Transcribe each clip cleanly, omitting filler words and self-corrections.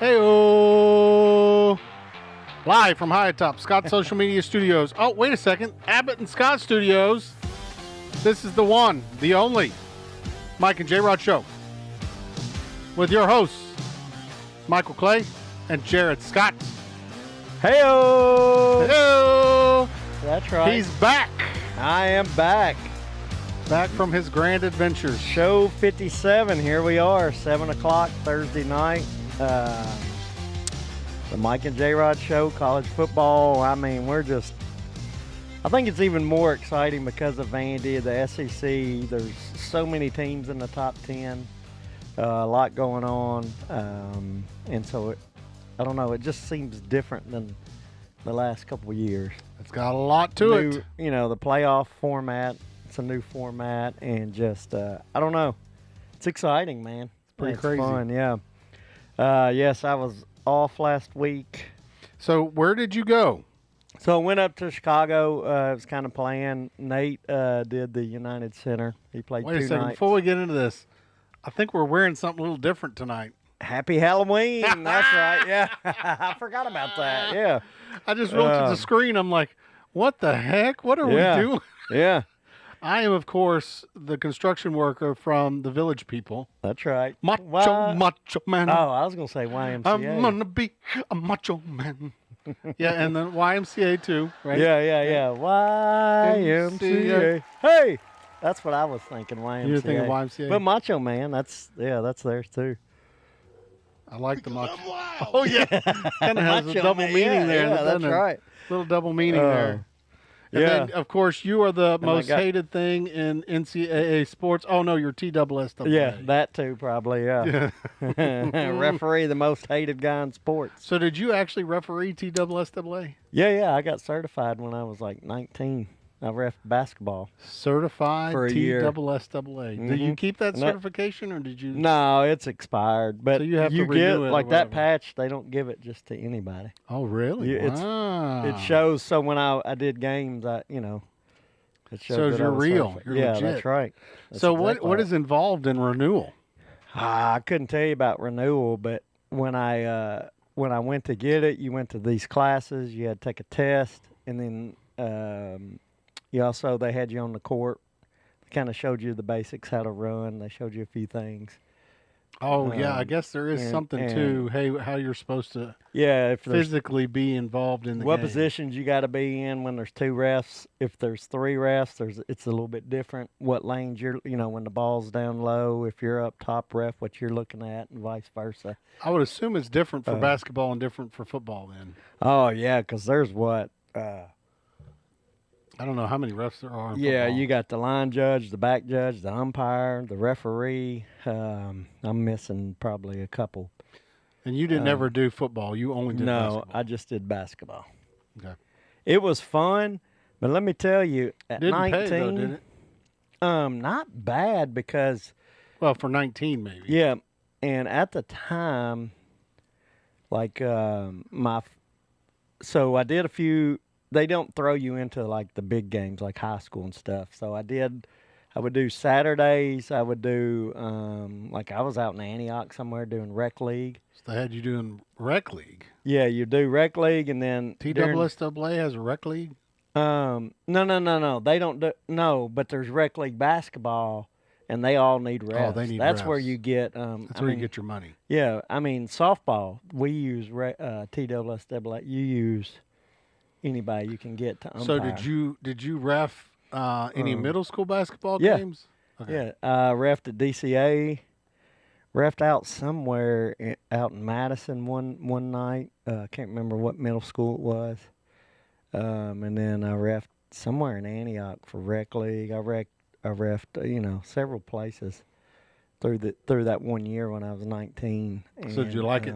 Hey-o! Live from high atop Scott Social Media Studios. Oh, wait a second. Abbott and Scott Studios. This is the one, the only Mike and Jrod Show with your hosts, Michael Clay and Jrod Scott. Hey-o! Hey-o! That's right. He's back. I am back. Back from his grand adventures. Show 57. Here we are, 7 o'clock Thursday night. The Mike and Jrod Show, college football. I mean, I think it's even more exciting because of Vandy, the SEC. There's so many teams in the top 10. A lot going on. And so, I don't know, it just seems different than the last couple of years. It's got a lot to it. You know, the playoff format. It's a new format, and just I don't know. It's exciting, man. It's pretty crazy. Fun, yeah. Yes, I was off last week. So where did you go? So I went up to Chicago. I was kind of playing. Nate did the United Center. He played Wait a 2 second. nights. Before we get into this, I think we're wearing something a little different tonight. Happy Halloween. That's right. Yeah. I forgot about that. Yeah. I just looked at the screen. I'm like, what the heck? What are we doing? Yeah. I am, of course, the construction worker from the Village People. That's right. Macho man. Oh, I was going to say YMCA. I'm going to be a macho man. Yeah, and the YMCA too, right? Yeah. YMCA. Hey, that's what I was thinking, YMCA. You were thinking YMCA? But Macho Man, that's theirs too. I like the macho. Oh, yeah. Kind of has a double meaning there. Yeah, that's right. Little double meaning there. And then, of course, you are the most hated thing in NCAA sports. Oh, no, you're TSSAA. Yeah, that too, probably, yeah. Referee, the most hated guy in sports. So did you actually referee TSSAA? Yeah, I got certified when I was like 19. I ref basketball. Certified for a year. TSSAA. Did you keep that certification, or did you? No, it's expired. But so you have to get renew it like that patch. They don't give it just to anybody. Oh, really? Wow. It shows. So when I did games, it shows you're real. You're legit. That's right. That's so exactly what is involved in renewal? I couldn't tell you about renewal, but when I went to get it, you went to these classes. You had to take a test, and then they had you on the court. They kind of showed you the basics, how to run. They showed you a few things. Oh, yeah. I guess there is something to how you're supposed to physically be involved in the what game. Positions you got to be in when there's 2 refs. If there's 3 refs, it's a little bit different. What lanes when the ball's down low, if you're up top ref, what you're looking at, and vice versa. I would assume it's different for basketball and different for football then. Oh, yeah, because there's I don't know how many refs there are in football. You got the line judge, the back judge, the umpire, the referee. I'm missing probably a couple. And you didn't ever do football. You only did basketball. No, I just did basketball. Okay. It was fun, but let me tell you, at didn't 19, pay, though, did it? Not bad because... Well, for 19 maybe. Yeah, and at the time, like so I did a few... They don't throw you into like the big games like high school and stuff. So I would do Saturdays. I would do I was out in Antioch somewhere doing rec league. So they had you doing rec league. Yeah, you do rec league, and then TSSAA has a rec league. No. They don't do but there's rec league basketball, and they all need refs. Oh, they need That's refs. where you get. That's where you get your money. Yeah, I mean softball. We use TSSAA. You use anybody you can get to umpire. So did you ref any middle school basketball games? Okay. Yeah, refed at DCA, refed out somewhere out in Madison one night. I can't remember what middle school it was. And then I refed somewhere in Antioch for rec league. I refed several places through that 1 year when I was 19. So did you like it?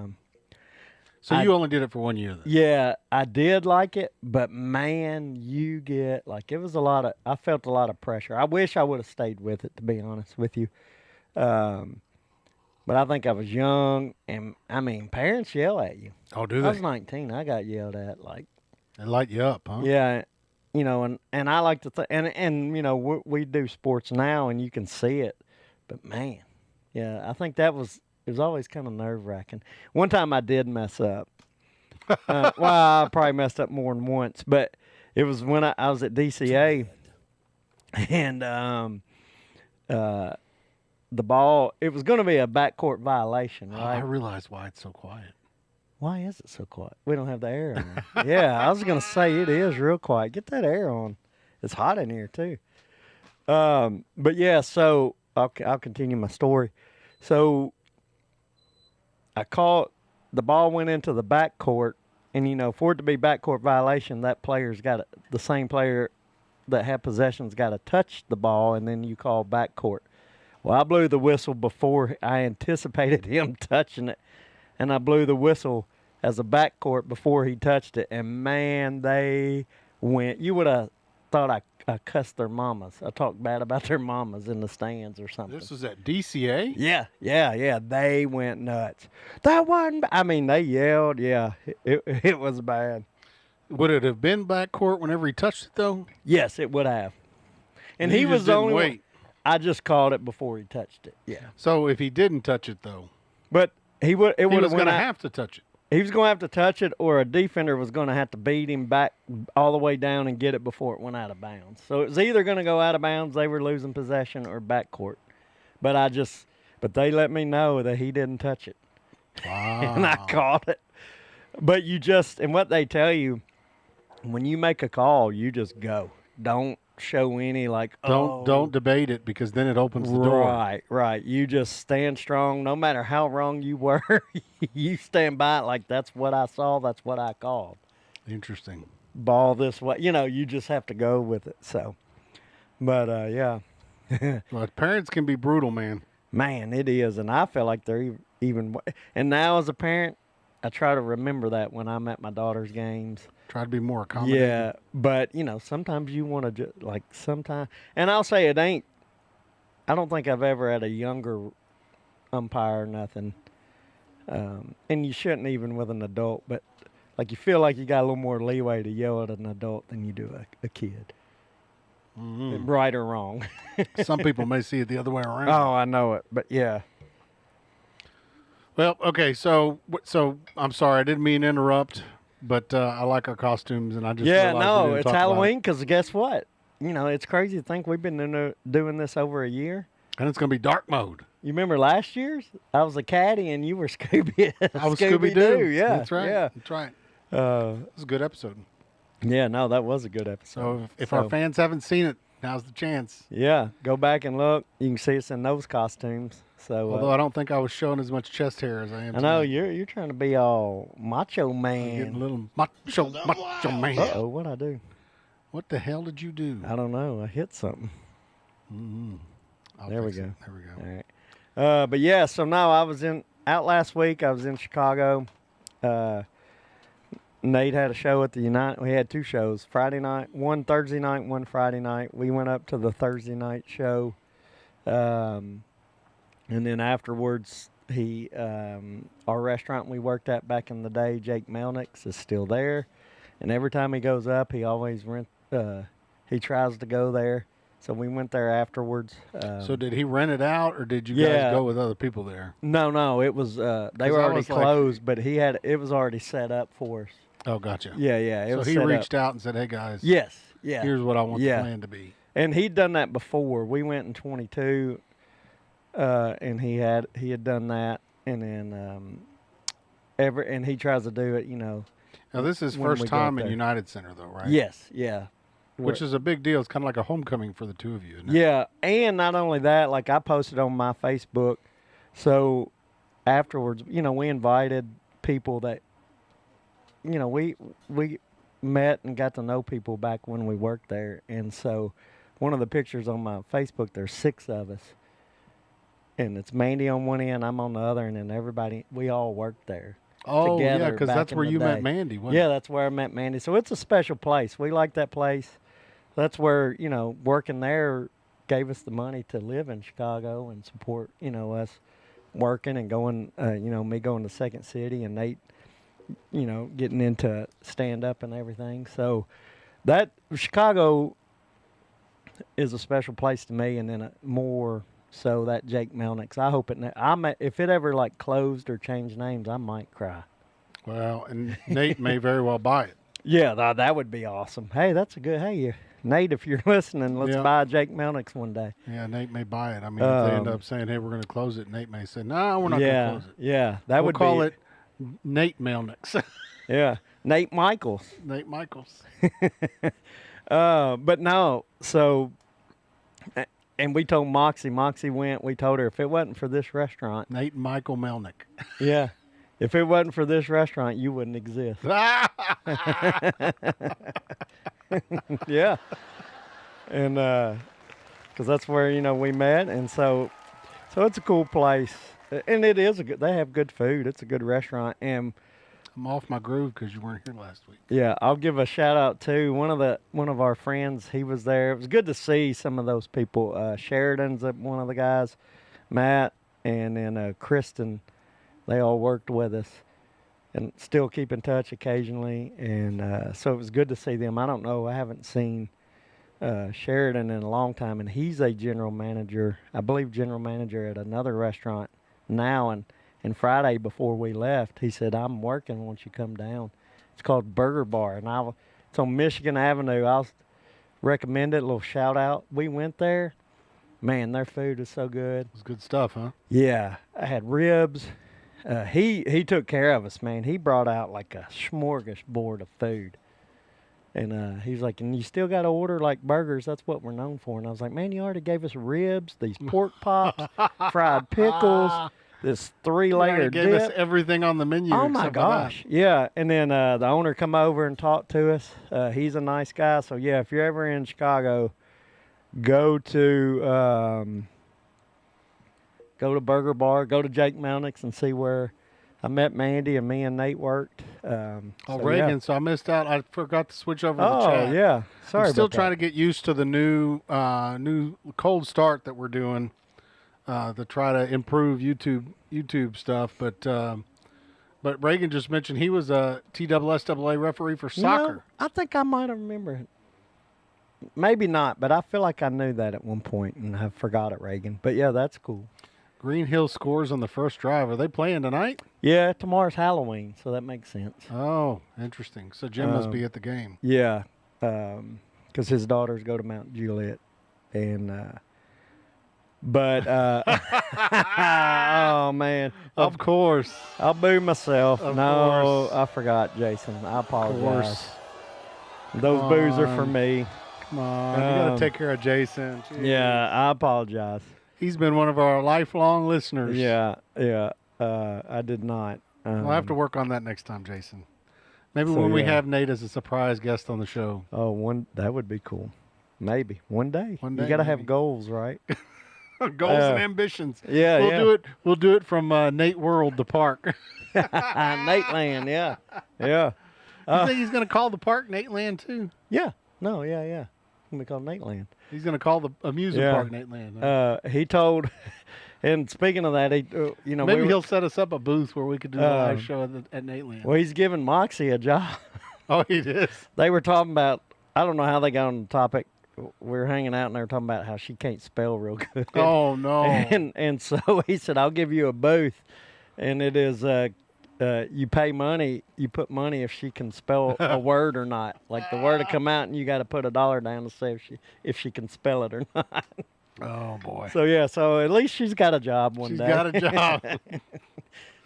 So you only did it for 1 year then? Yeah, I did like it, but man, you get it was I felt a lot of pressure. I wish I would have stayed with it, to be honest with you. But I think I was young, and I mean, parents yell at you. Oh, do they? I was 19. I got yelled at They light you up, huh? Yeah, and I like to think, and we do sports now, and you can see it, but man, I think it was always kind of nerve-wracking. One time I did mess up. Well, I probably messed up more than once, but it was when I was at DCA, and the ball, it was going to be a backcourt violation, Oh, right? I realize why it's so quiet. Why is it so quiet? We don't have the air on. Yeah, I was going to say it is real quiet. Get that air on. It's hot in here, too. But yeah, so I'll continue my story. So I caught, the ball went into the backcourt, and, for it to be backcourt violation, that player's got the same player that had possession's got to touch the ball, and then you call backcourt. Well, I blew the whistle before I anticipated him touching it, and I blew the whistle as a backcourt before he touched it. And, man, they went. You would have thought I cussed their mamas. I talked bad about their mamas in the stands or something. This was at DCA? Yeah. They went nuts. That one, I mean, they yelled. Yeah, it was bad. Would it have been backcourt whenever he touched it, though? Yes, it would have. And You he just was the didn't only wait. one. I just called it before he touched it. Yeah. So if he didn't touch it, though, But he would. It he would was have going went to out. have to touch it. He was going to have to touch it, or a defender was going to have to beat him back all the way down and get it before it went out of bounds. So it was either going to go out of bounds, they were losing possession, or backcourt. But they let me know that he didn't touch it, Wow. and I caught it. But and what they tell you, when you make a call, you just go. Don't show any Don't debate it, because then it opens the door. Right. You just stand strong. No matter how wrong you were, you stand by it like that's what I saw, that's what I called. Interesting. Ball this way. You just have to go with it. So, but, yeah. Well, parents can be brutal, man. Man, it is. And I feel like they're even. And now as a parent, I try to remember that when I'm at my daughter's games. Try to be more accommodating. Yeah, but, sometimes you want to sometimes. And I'll say it ain't. I don't think I've ever had a younger umpire or nothing. And you shouldn't even with an adult, but you feel like you got a little more leeway to yell at an adult than you do a kid. Mm-hmm. Right or wrong. Some people may see it the other way around. Oh, I know it, but yeah. Well, okay, so I'm sorry, I didn't mean to interrupt, but I like our costumes, and I just realized we didn't it's talk about Halloween because guess what? It's crazy to think we've been doing this over a year. it. And it's going to be dark mode. You remember last year's? I was a caddy and you were Scooby. I was Scooby-Doo. Yeah, That's right. Yeah. That's right. It Uh, was a good episode. yeah, no, that was a good episode. So if our fans haven't seen it, now's the chance. Yeah, go back and look. You can see us in those costumes. So Although I don't think I was showing as much chest hair as I am I know tonight. you're trying to be all macho Getting a man. little macho man. Uh-oh, what'd I do? What the hell did you do? I don't know. I hit something. Mm-hmm. There we There we go. All right. But yeah, so no, I was out last week. I was in Chicago. Nate had a show at the United. We had two shows, Friday night, one Thursday night, one Friday night. We went up to the Thursday night show. And then afterwards, our restaurant we worked at back in the day, Jake Melnick's, is still there. And every time he goes up, he always he tries to go there. So we went there afterwards. So did he rent it out, or did you guys go with other people there? No, it was they 'Cause were I already was like- closed, but it was already set up for us. Oh, gotcha. Yeah, it So was he set reached up. out and said, "Hey guys, Yes, yeah. here's what I want Yeah. the plan to be." And he'd done that before. We went in 22, and he had done that, and then and he tries to do it, Now this is when first we go time up in there. United Center, though, right? Yes, yeah. Which is a big deal. It's kind of like a homecoming for the two of you, isn't it? Yeah, and not only that, like I posted on my Facebook, so afterwards, we invited people that, we met and got to know people back when we worked there, and so one of the pictures on my Facebook, there's 6 of us, and it's Mandy on one end, I'm on the other, and then we all worked there. Oh, yeah, together because back that's in where the you met day. Mandy, wasn't Yeah, it? that's where I met Mandy. So it's a special place. We like that place. That's where, working there gave us the money to live in Chicago and support, us working and going, me going to Second City and Nate, getting into stand-up and everything. So that Chicago is a special place to me, and then more So that Jake Melnick's, I hope if it ever like closed or changed names, I might cry. Well, and Nate may very well buy it. Yeah, that would be awesome. Hey, that's a good. Hey, Nate, if you're listening, let's buy Jake Melnick's one day. Yeah, Nate may buy it. I mean, if they end up saying, "Hey, we're going to close it," Nate may say, "No, we're not going to close it." Yeah, we'll call it Nate Melnick's. Yeah, Nate Michaels. Nate Michaels. But no, so, and we told Moxie. Moxie went. We told her if it wasn't for this restaurant, Nate and Michael Melnick. Yeah. If it wasn't for this restaurant, you wouldn't exist. Yeah. And because that's where, we met. And so it's a cool place. And it is they have good food. It's a good restaurant. And I'm off my groove because you weren't here last week. Yeah, I'll give a shout out to one of our friends. He was there. It was good to see some of those people. Sheridan's one of the guys, Matt, and then Kristen. They all worked with us and still keep in touch occasionally. And so it was good to see them. I don't know. I haven't seen Sheridan in a long time. And he's a general manager, I believe general manager at another restaurant now. And Friday before we left, he said, I'm working once you come down. It's called Burger Bar. And it's on Michigan Avenue. I'll recommend it. A little shout out. We went there. Man, their food is so good. It was good stuff, huh? Yeah. I had ribs. He took care of us, man. He brought out like a smorgasbord of food. And he's like, and you still got to order like burgers. That's what we're known for. And I was like, man, you already gave us ribs, these pork pops, fried pickles, this 3-layer dip. Gave us everything on the menu. Oh, my gosh. Yeah. And then the owner come over and talked to us. He's a nice guy. So, yeah, if you're ever in Chicago, go to Burger Bar, go to Jake Melnick's and see where I met Mandy and me and Nate worked. Reagan, yeah. So I missed out. I forgot to switch over to the chat. Oh, yeah. Sorry I'm still about trying that. to get used to the new cold start that we're doing to try to improve YouTube stuff. But Reagan just mentioned he was a TSSAA referee for soccer. I think I might have remembered it. Maybe not, but I feel like I knew that at one point, and I forgot it, Reagan. But, yeah, that's cool. Green Hill scores on the first drive. Are they playing tonight? Yeah, tomorrow's Halloween, so that makes sense. Oh, interesting. So Jim must be at the game. Yeah, because his daughters go to Mount Juliet. And, oh, man. Of course. I'll boo myself. Of course. course. I forgot, Jason. I apologize. Of course. Those boos are for me. Come on. You got to take care of Jason. Jeez. Yeah, I apologize. He's been one of our lifelong listeners. Yeah. I did not. We'll have to work on that next time, Jason. Maybe when we have Nate as a surprise guest on the show. Oh, that would be cool. Maybe. One day. You got to have goals, right? Goals and ambitions. Yeah, We'll do it from Nate World, the park. Nate Land, yeah. Yeah. You think he's going to call the park Nate Land, too? Yeah. No, yeah. Going to call Nate Land. He's going to call the amusement park Nate Land. Huh? He told, and speaking of that, maybe he'll set us up a booth where we could do a live show at Nate Land. Well, he's giving Moxie a job. Oh, he is. They were talking about, I don't know how they got on the topic. We were hanging out and they were talking about how she can't spell real good. Oh, no. And so he said, I'll give you a booth. And it is, you pay money, you put money if she can spell a word or not. Like the word will come out and you got to put $1 down to say if she can spell it or not. Oh, boy. So at least she's got a job one day. She's got a job.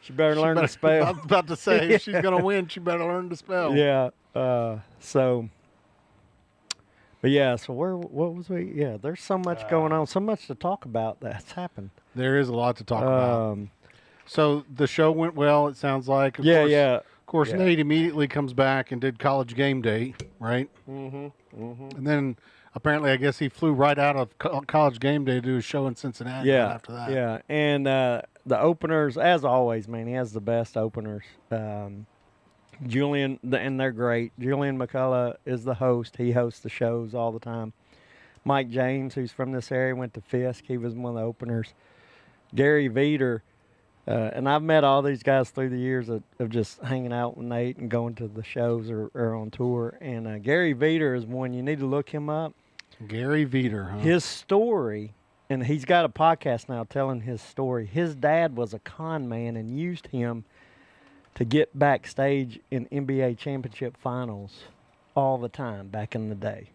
She better learn to spell. I was about to say, if she's going to win, she better learn to spell. Yeah. But yeah, so what was we? Yeah, there's so much going on, so much to talk about that's happened. There is a lot to talk about. So the show went well, it sounds like. Of course, Nate immediately comes back and did College Game Day, right? Mm-hmm. And then apparently, I guess he flew right out of College Game Day to do a show in Cincinnati after that. Yeah, and the openers, as always, man, he has the best openers. Julian, and they're great. Julian McCullough is the host. He hosts the shows all the time. Mike James, who's from this area, went to Fisk. He was one of the openers. Gary Veeder, and I've met all these guys through the years of just hanging out with Nate and going to the shows or on tour. And Gary Veeder is one. You need to look him up. Gary Veeder, huh? His story, and he's got a podcast now telling his story. His dad was a con man and used him to get backstage in NBA championship finals all the time back in the day.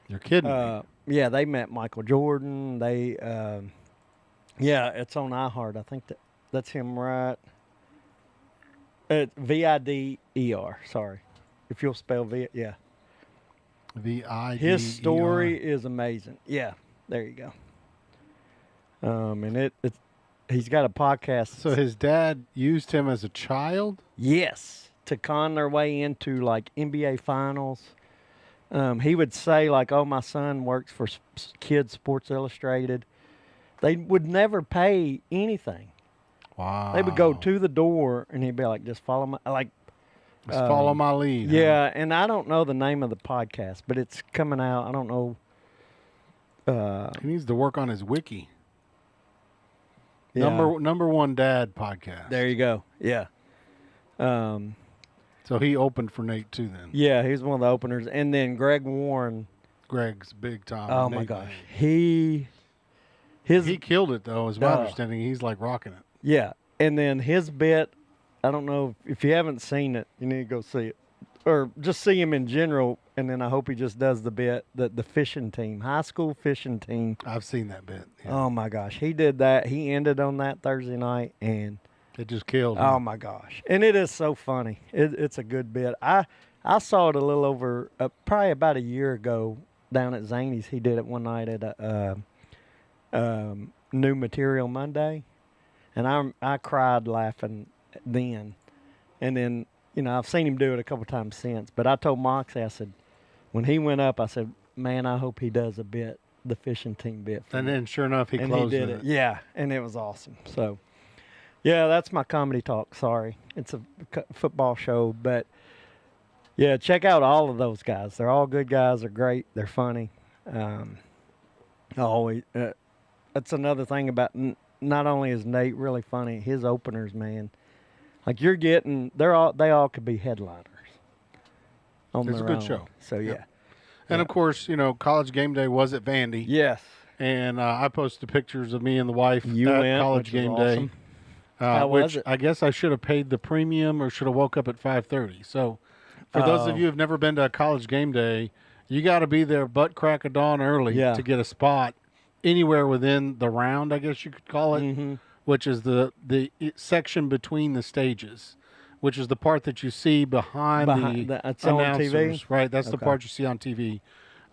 You're kidding me. Yeah, they met Michael Jordan. They, yeah, it's on iHeart. I think that's him, right? Vider. Sorry, if you'll spell yeah. Vider. His story is amazing. Yeah, there you go. And he's got a podcast. So his dad used him as a child? Yes, to con their way into like NBA finals. He would say like, "Oh, my son works for Kids Sports Illustrated." They would never pay anything. Wow. They would go to the door, and he'd be like, "Just follow my Just follow my lead." Yeah, and I don't know the name of the podcast, but it's coming out. I don't know. He needs to work on his wiki. Yeah. Number one dad podcast. There you go. Yeah. So he opened for Nate too then. Yeah, he's one of the openers, and then Greg Warren. Greg's big time. Oh my gosh, he killed it though. Is my understanding. He's like rocking it. Yeah, and then his bit. I don't know if you haven't seen it, you need to go see it, or just see him in general. And then I hope he just does the bit that the fishing team, high school fishing team. I've seen that bit. Yeah. Oh my gosh, he did that. He ended on that Thursday night, and it just killed him. Oh my gosh, and it is so funny. It's a good bit. I saw it a little over probably about a year ago down at Zany's. He did it one night at a New Material Monday, and I cried laughing then. And then, I've seen him do it a couple times since. But I told Moxie, I said, when he went up, I said, man, I hope he does a bit, the fishing team bit. And then sure enough, he closed it. Yeah, and it was awesome. So, yeah, that's my comedy talk. Sorry. It's a football show. But, yeah, check out all of those guys. They're all good guys. They're great. They're funny. That's another thing about not only is Nate really funny, his openers, man. Like they all could be headliners. It's a good show. So yeah. And of course, College Game Day was at Vandy. Yes. And I posted pictures of me and the wife at College Game Day. How was it? I guess I should have paid the premium or should have woke up at 5:30. So for those of you who have never been to a College Game Day, you got to be there butt crack of dawn early to get a spot anywhere within the round, I guess you could call it, which is the section between the stages, which is the part that you see behind the announcers. On TV? Right, that's the part you see on TV.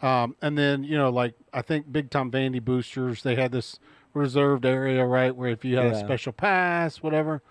And then, I think Big Time Vandy boosters, they had this reserved area, right, where if you had a special pass, whatever.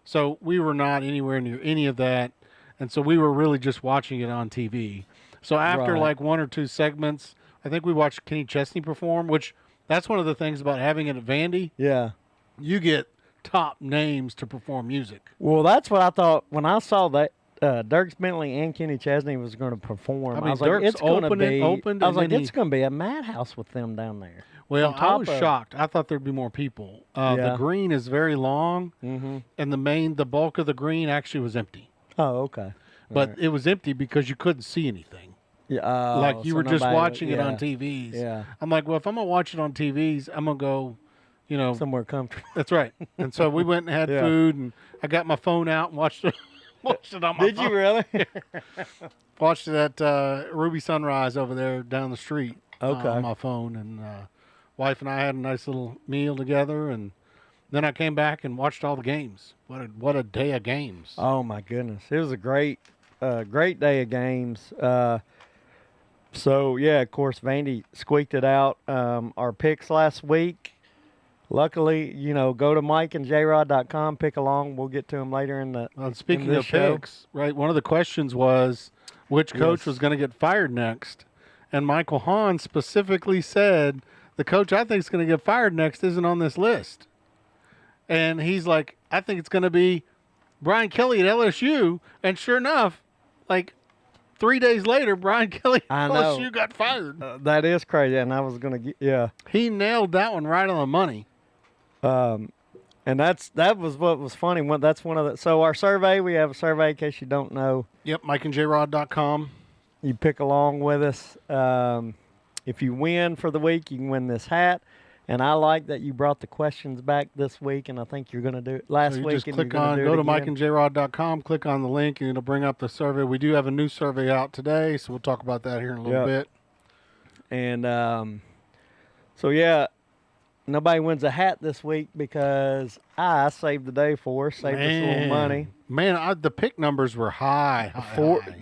So we were not anywhere near any of that. And so we were really just watching it on TV. So after like one or two segments, I think we watched Kenny Chesney perform, which that's one of the things about having it at Vandy. Yeah. You get top names to perform music. Well, that's what I thought when I saw that Dierks Bentley and Kenny Chesney was going to perform. I was like, it's going to be. I was like, it's going to be a madhouse with them down there. Well, I was shocked. I thought there'd be more people. The green is very long, and the bulk of the green actually was empty. Oh, okay. But it was empty because you couldn't see anything. Yeah, like you were just watching it on TVs. Yeah. I'm like, well, if I'm gonna watch it on TVs, I'm gonna go, somewhere comfortable. That's right. And so we went and had food, and I got my phone out and watched it. Watched it on my phone. Did you really? Watched it at Ruby Sunrise over there down the street. On my phone, and wife and I had a nice little meal together, and then I came back and watched all the games. What a day of games! Oh my goodness, it was a great day of games. So, yeah, of course, Vandy squeaked it out. Our picks last week, luckily, go to mikeandjrod.com, pick along. We'll get to them later in the speaking of picks, right, one of the questions was which coach was going to get fired next. And Michael Hahn specifically said, the coach I think is going to get fired next isn't on this list. And he's like, I think it's going to be Brian Kelly at LSU. And sure enough, 3 days later, Brian Kelly at LSU got fired. That is crazy, and I was going to get, He nailed that one right on the money. And that was what was funny. That's one of the. So our survey, we have a survey in case you don't know. Yep, mikeandjrod.com. You pick along with us. If you win for the week, you can win this hat. And I like that you brought the questions back this week, and I think you're going to do it last So you week. just and click you're gonna on, do go it to again. mikeandjrod.com, click on the link, and it'll bring up the survey. We do have a new survey out today, so we'll talk about that here in a little bit. And so, yeah, nobody wins a hat this week because I saved the day for us, saved us a little money. Man, the pick numbers were high.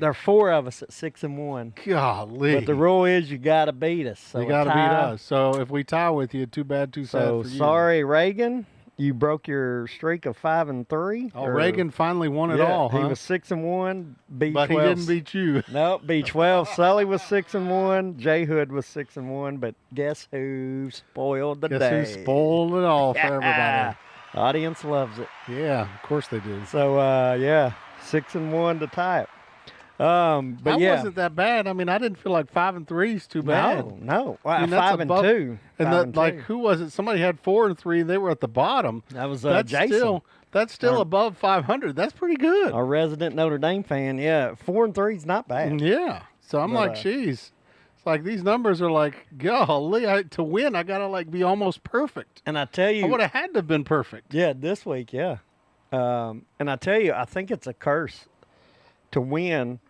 There are 4 of us at 6-1. Golly. But the rule is you got to beat us. So you got to beat us. So if we tie with you, too bad, too sad for you. Sorry, Reagan. You broke your streak of 5-3. Oh, Reagan finally won it all, huh? He was 6-1. But he didn't beat you. Nope, beat 12. Sully was 6-1. J Hood was 6-1. But guess who spoiled the day? Guess who spoiled it all for everybody? Audience loves it. Yeah, of course they do. So 6-1 to tie it. But that wasn't that bad. I mean, I didn't feel like 5-3 is too bad. No. I mean, 5-2. And like, who was it? Somebody had 4-3, and they were at the bottom. That was Jason. That's still above 500. That's pretty good. Our resident Notre Dame fan. Yeah, 4-3 is not bad. Yeah. So I'm like, geez. It's like these numbers are like, golly, to win, I got to like be almost perfect. And I tell you. I would have had to have been perfect. Yeah, this week, yeah. And I tell you, I think it's a curse to win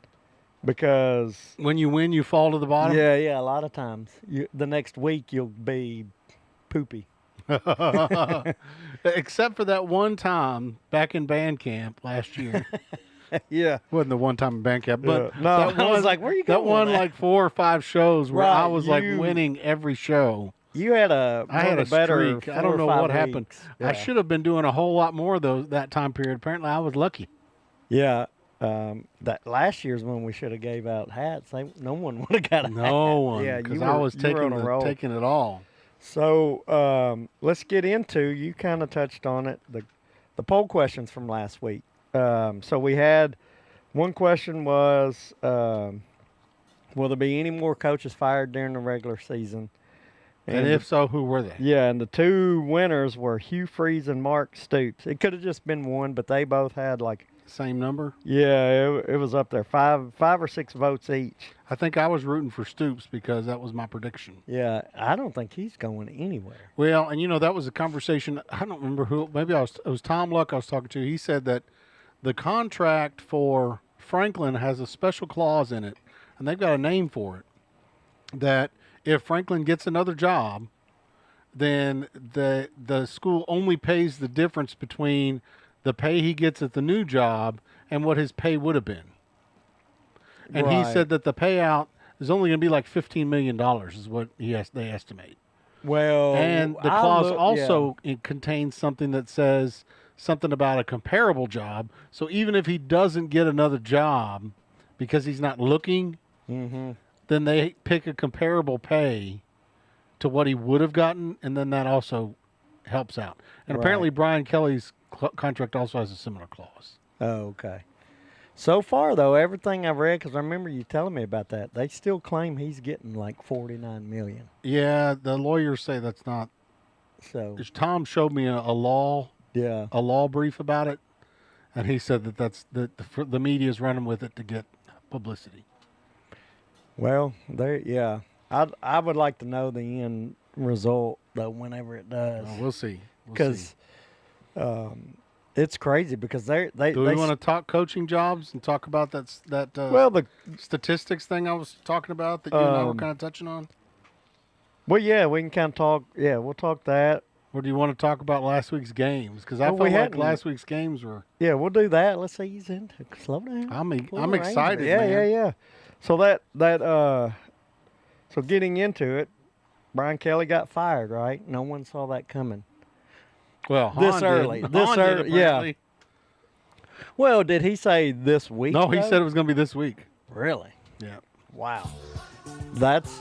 because. When you win, you fall to the bottom? Yeah, a lot of times. The next week, you'll be poopy. Except for that one time back in band camp last year. Yeah. Wasn't the one time in band camp, but no, I was like, where are you going? That one like 4 or 5 shows where I was like you- winning every show. You had a better streak. I don't know what happened. Yeah. I should have been doing a whole lot more of that time period. Apparently, I was lucky. Yeah. That last year's when we should have gave out hats. No one would have got a hat. No one. Yeah, because I was taking it all. So let's get into. You kind of touched on it. The poll questions from last week. So we had one question was, will there be any more coaches fired during the regular season? And if so, who were they? Yeah, and the 2 winners were Hugh Freeze and Mark Stoops. It could have just been one, but they both had like same number. Yeah, it was up there, 5 or 6 votes each. I think I was rooting for Stoops because that was my prediction. Yeah, I don't think he's going anywhere. Well, and that was a conversation. I don't remember who. Maybe it was Tom Luck I was talking to. He said that the contract for Franklin has a special clause in it, and they've got a name for it, that if Franklin gets another job, then the school only pays the difference between the pay he gets at the new job and what his pay would have been. And he said that the payout is only going to be like $15 million is what they estimate. Well, and the clause also it contains something that says something about a comparable job. So even if he doesn't get another job because he's not looking, then they pick a comparable pay to what he would have gotten, and then that also helps out. And apparently Brian Kelly's contract also has a similar clause. Oh, okay. So far, though, everything I've read, because I remember you telling me about that, they still claim he's getting like $49 million. Yeah, the lawyers say that's not. So Tom showed me a law brief about it, and he said that the media's running with it to get publicity. Well, I would like to know the end result though. Whenever it does, we'll see. Because it's crazy because do we want to talk coaching jobs and talk about the statistics thing I was talking about that you and I were kind of touching on? Well, yeah, we can kind of talk. Yeah, we'll talk that. Or do you want to talk about last week's games? Because I felt like last week's games were. Yeah, we'll do that. Let's ease into. Slow down. I'm excited. Yeah. So so getting into it, Brian Kelly got fired. Right? No one saw that coming. Well, this early, yeah. Well, did he say this week? No, he said it was going to be this week. Really? Yeah. Wow. That's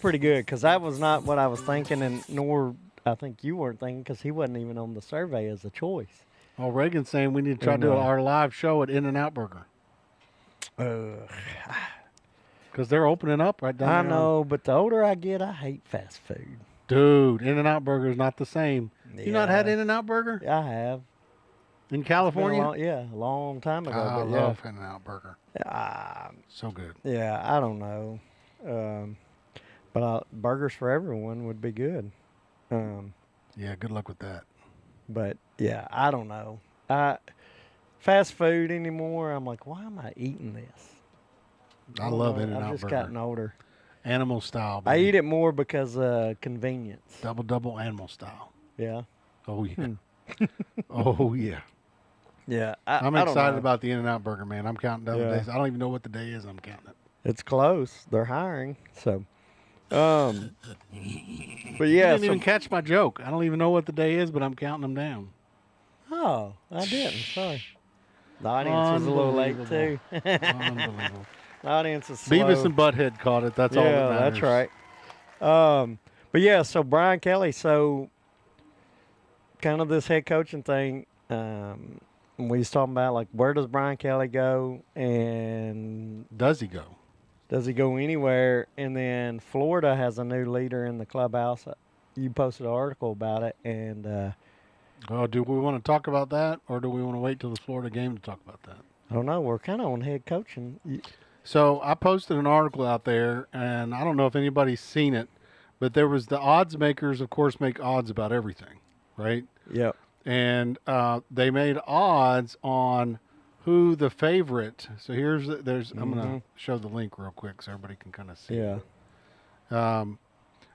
pretty good because that was not what I was thinking, and nor I think you weren't thinking because he wasn't even on the survey as a choice. Oh, Reagan's saying we need to try to do our live show at In-N-Out Burger. Because they're opening up right down there. I know, but the older I get, I hate fast food. Dude, In-N-Out Burger is not the same. Yeah. You not had In-N-Out Burger? I have. In California? A long time ago. I love In-N-Out Burger. So good. Yeah, I don't know. But burgers for everyone would be good. Yeah, good luck with that. But yeah, I don't know. Fast food anymore. I'm like, why am I eating this? I don't love know. In-N-Out I've just Burger. gotten older. Animal style, I baby. eat it more because convenience. Double animal style. Yeah. Oh, yeah. Oh, yeah. Yeah. I'm I don't excited know. about the In-N-Out Burger, man. I'm counting down the Yeah. days. I don't even know what the day is. I'm counting it. It's close. They're hiring. So, but You yeah. didn't even catch my joke. I don't even know what the day is, but I'm counting them down. Oh, I didn't. Sorry. The audience was a little late too. Unbelievable. The audience is slow. Beavis and Butthead caught it. That's all that matters. That's right. But yeah, so Brian Kelly, so kind of this head coaching thing. We was talking about like where does Brian Kelly go, and Does he go? does he go anywhere? And then Florida has a new leader in the clubhouse. You posted an article about it, and Oh, do we want to talk about that, or do we want to wait till the Florida game to talk about that? I don't know. We're kind of on head coaching. So I posted an article out there, and I don't know if anybody's seen it, but there was the odds makers, of course, make odds about everything, right? Yep. And they made odds on who the favorite. So I'm gonna show the link real quick so everybody can kind of see. Yeah.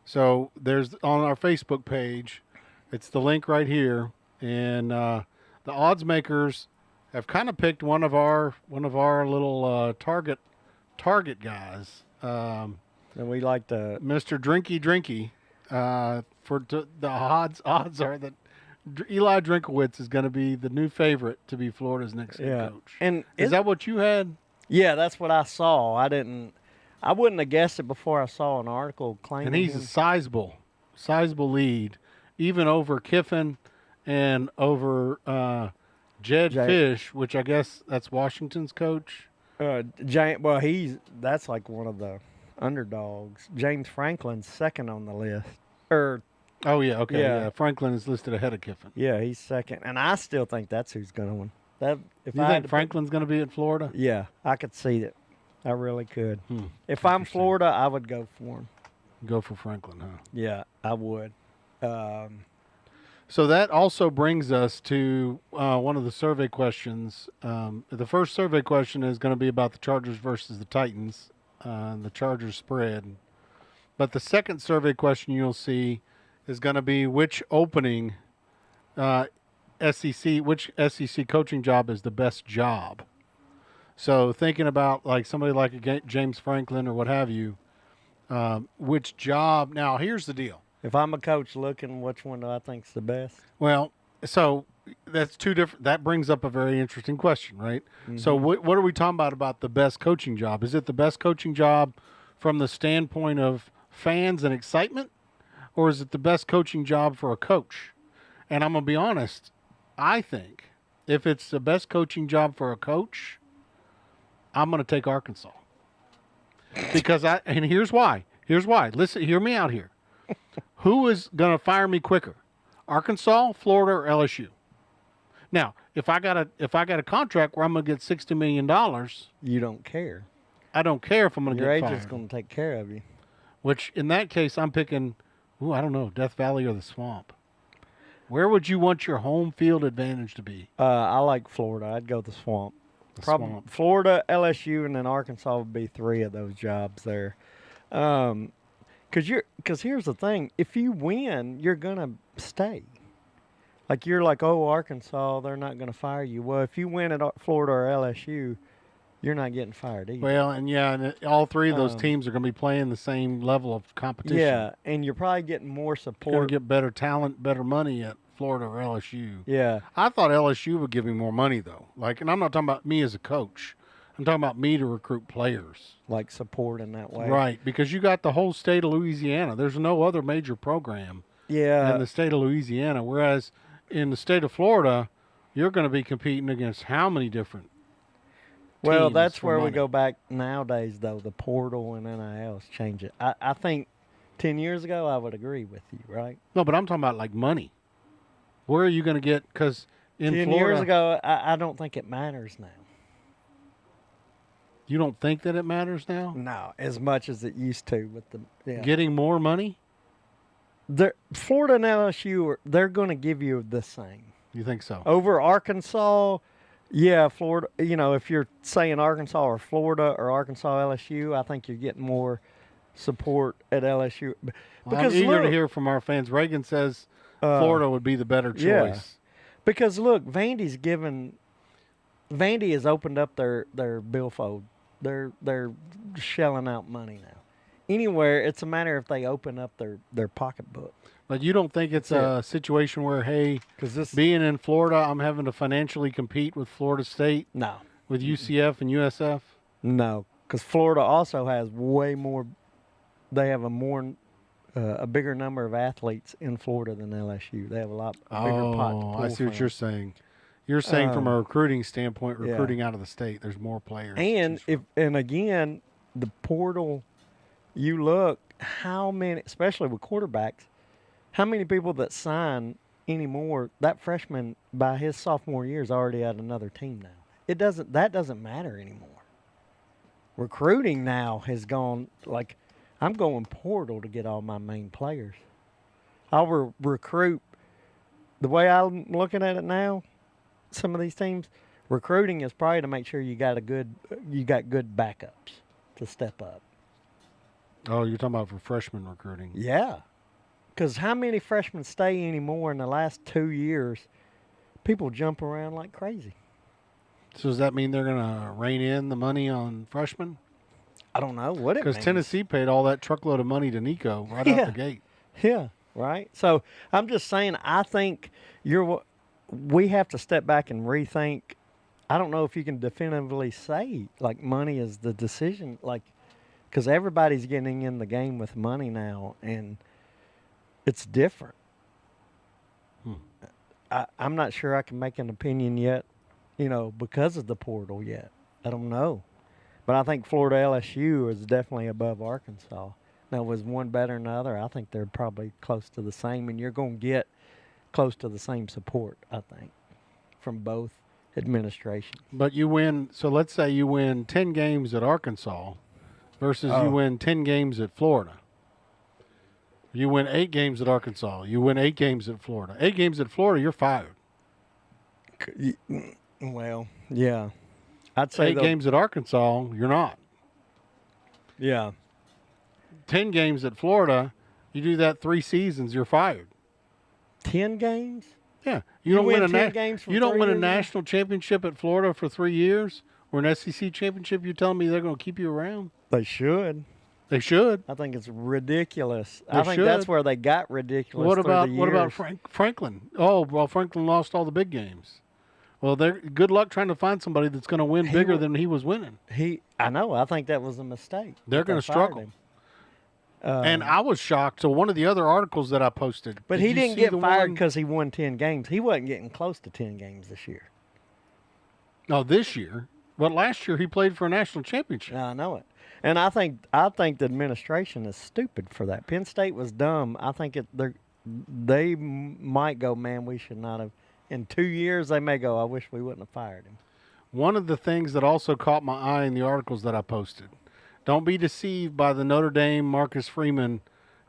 So there's on our Facebook page, it's the link right here, and the odds makers have kind of picked one of our little target guys. And we like to Mr. Drinky. The odds are that Eli Drinkowitz is going to be the new favorite to be Florida's next head coach. And is that what you had? Yeah, that's what I saw. I wouldn't have guessed it before I saw an article claiming And he's him. a sizable lead, even over Kiffin and over Jed Fish, which I guess that's Washington's coach. That's like one of the underdogs. James Franklin's second on the list. Oh yeah, okay, Yeah. yeah. Franklin is listed ahead of Kiffin. Yeah, he's second, and I still think that's who's going to win. You think Franklin's going to be at Florida? Yeah, I could see it. I really could. If I'm Florida, I would go for him. Go for Franklin, huh? Yeah, I would. So that also brings us to one of the survey questions. The first survey question is going to be about the Chargers versus the Titans, the Chargers spread. But the second survey question you'll see is going to be which SEC coaching job is the best job. So thinking about like somebody like a James Franklin or what have you, which job? Now here's the deal. If I'm a coach looking, which one do I think's the best? Well, so that's two different. That brings up a very interesting question, right? Mm-hmm. So what are we talking about the best coaching job? Is it the best coaching job from the standpoint of fans and excitement, or is it the best coaching job for a coach? And I'm gonna be honest. I think if it's the best coaching job for a coach, I'm gonna take Arkansas because and here's why. Listen, hear me out here. Who is going to fire me quicker, Arkansas, Florida, or LSU? Now, if I got a contract where I'm going to get $60 million, you don't care. I don't care if I'm going to get fired. Your agent's going to take care of you. Which, in that case, I'm picking, I don't know, Death Valley or the Swamp. Where would you want your home field advantage to be? I like Florida. I'd go the Swamp. Swamp. Florida, LSU, and then Arkansas would be three of those jobs there. Because here's the thing. If you win, you're going to stay. Like, you're like, oh, Arkansas, they're not going to fire you. Well, if you win at Florida or LSU, you're not getting fired either. Well, and all three of those teams are going to be playing the same level of competition. Yeah, and you're probably getting more support. You're going to get better talent, better money at Florida or LSU. Yeah. I thought LSU would give me more money, though. And I'm not talking about me as a coach. I'm talking about me to recruit players. Like support in that way. Right, because you got the whole state of Louisiana. There's no other major program in the state of Louisiana, whereas in the state of Florida, you're going to be competing against how many different Well, that's where we go back nowadays, though. The portal and NILs change it. I think 10 years ago, I would agree with you, right? No, but I'm talking about like money. Where are you going to get? Because in 10 Florida, years ago, I don't think it matters now. You don't think that it matters now? No, as much as it used to with the getting more money. Florida and LSU, they're going to give you the same. You think so? Over Arkansas, yeah, Florida. If you're saying Arkansas or Florida or Arkansas LSU, I think you're getting more support at LSU. Well, I'm eager to hear from our fans. Reagan says Florida would be the better choice. Yeah. Because look, Vandy has opened up their billfold. They're shelling out money now. Anywhere, it's a matter if they open up their pocketbook. But you don't think it's a situation where, hey, being in Florida, I'm having to financially compete with Florida State? No. With UCF and USF? No, because Florida also has way more. They have a bigger number of athletes in Florida than LSU. They have a lot bigger pot to pull I see what you're saying. You're saying from a recruiting standpoint, recruiting out of the state, there's more players. And again, the portal, you look how many, especially with quarterbacks, how many people that sign anymore, that freshman by his sophomore year is already at another team now. That doesn't matter anymore. Recruiting now has gone, like, I'm going portal to get all my main players. I'll recruit, the way I'm looking at it now, some of these teams, recruiting is probably to make sure you got good backups to step up. Oh, you're talking about for freshman recruiting? Yeah. Because how many freshmen stay anymore in the last 2 years? People jump around like crazy. So does that mean they're going to rein in the money on freshmen? I don't know what it means. Because Tennessee paid all that truckload of money to Nico right out the gate. Yeah, right. So I'm just saying, I think we have to step back and rethink. I don't know if you can definitively say, like, money is the decision, like, because everybody's getting in the game with money now, and it's different. I'm not sure I can make an opinion yet, because of the portal yet. I don't know. But I think Florida LSU is definitely above Arkansas. Now, was one better than the other? I think they're probably close to the same, and you're going to get close to the same support, I think, from both administrations. But you win, so let's say you win 10 games at Arkansas versus you win 10 games at Florida. You win 8 games at Arkansas. You win 8 games at Florida. 8 games at Florida, you're fired. Well, yeah. I'd say 8 games at Arkansas, you're not. Yeah. 10 games at Florida, you do that 3 seasons, you're fired. 10 games? Yeah. You don't win 10 games for you don't win a years national championship at Florida for 3 years or an SEC championship, you're telling me they're going to keep you around? They should. They should. I think it's ridiculous. I think that's where they got ridiculous. What about Franklin? Oh, well, Franklin lost all the big games. Well, good luck trying to find somebody that's going to win bigger than he was winning. I know. I think that was a mistake. They're going to struggle. And I was shocked. So one of the other articles that I posted. But he didn't get fired because he won 10 games. He wasn't getting close to 10 games this year. No, this year. But last year he played for a national championship. I know it. And I think the administration is stupid for that. Penn State was dumb. I think they might go, man, we should not have. In 2 years, they may go, I wish we wouldn't have fired him. One of the things that also caught my eye in the articles that I posted, don't be deceived by the Notre Dame Marcus Freeman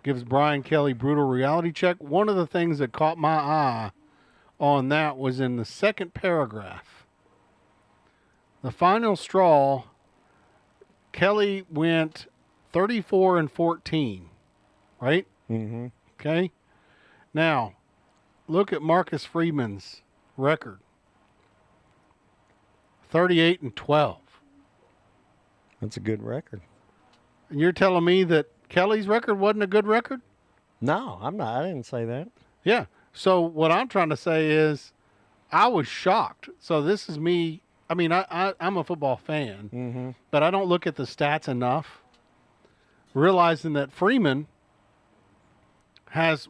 gives Brian Kelly brutal reality check. One of the things that caught my eye on that was in the second paragraph. The final straw, Kelly went 34-14, right? Mm-hmm. Okay. Now, look at Marcus Freeman's record. 38-12. That's a good record. And you're telling me that Kelly's record wasn't a good record? No, I'm not. I didn't say that. Yeah. So what I'm trying to say is I was shocked. So this is me. I mean, I'm a football fan, but I don't look at the stats enough, realizing that Freeman has,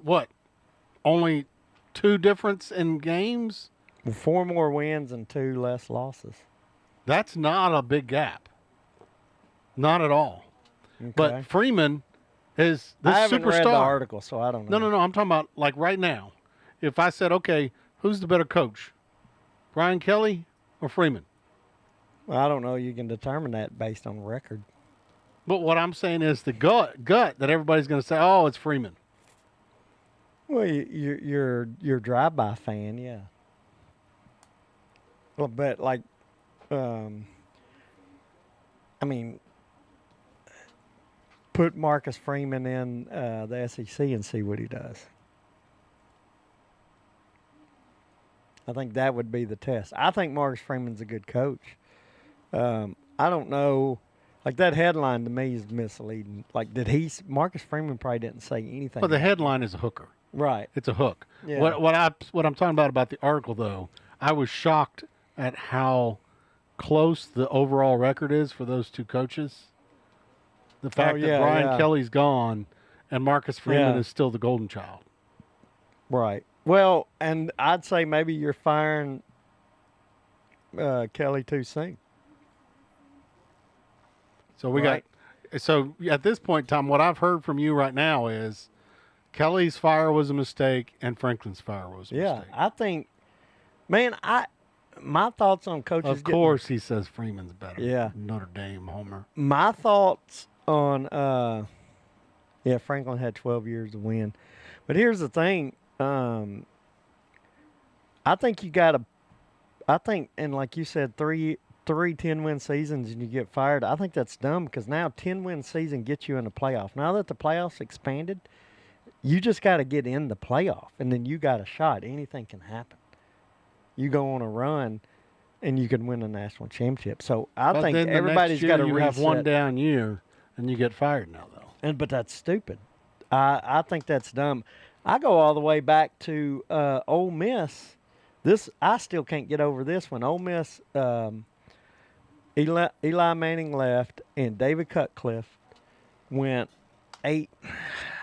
only 2 difference in games? 4 more wins and 2 less losses. That's not a big gap. Not at all. Okay. But Freeman is this I haven't superstar. read the article, so I don't know. No. I'm talking about like right now. If I said, okay, who's the better coach? Brian Kelly or Freeman? Well, I don't know. You can determine that based on record. But what I'm saying is the gut that everybody's going to say, oh, it's Freeman. Well, you're drive-by fan, yeah. Well, but like, um, I mean, put Marcus Freeman in the SEC and see what he does. I think that would be the test. I think Marcus Freeman's a good coach. I don't know. Like that headline to me is misleading. Like, Marcus Freeman probably didn't say anything. Well, the headline is a hooker. Right. It's a hook. Yeah. What I'm talking about the article though, I was shocked at how close the overall record is for those two coaches. The fact that Brian Kelly's gone and Marcus Freeman is still the golden child. Right. Well, and I'd say maybe you're firing Kelly too soon. So so at this point, Tom, what I've heard from you right now is Kelly's fire was a mistake and Franklin's fire was a mistake. Yeah, I think, man, my thoughts on coaches. Of course, he says Freeman's better. Yeah. Notre Dame homer. My thoughts on, Franklin had 12 years to win. But here's the thing. I think and like you said, three 10-win seasons and you get fired. I think that's dumb because now 10-win season gets you in the playoff. Now that the playoffs expanded, you just got to get in the playoff, and then you got a shot. Anything can happen. You go on a run, and you can win a national championship. So I think everybody's got to reset. You have one down year, and you get fired now, though. But that's stupid. I think that's dumb. I go all the way back to Ole Miss. I still can't get over this one. Ole Miss, Eli Manning left, and David Cutcliffe went 8.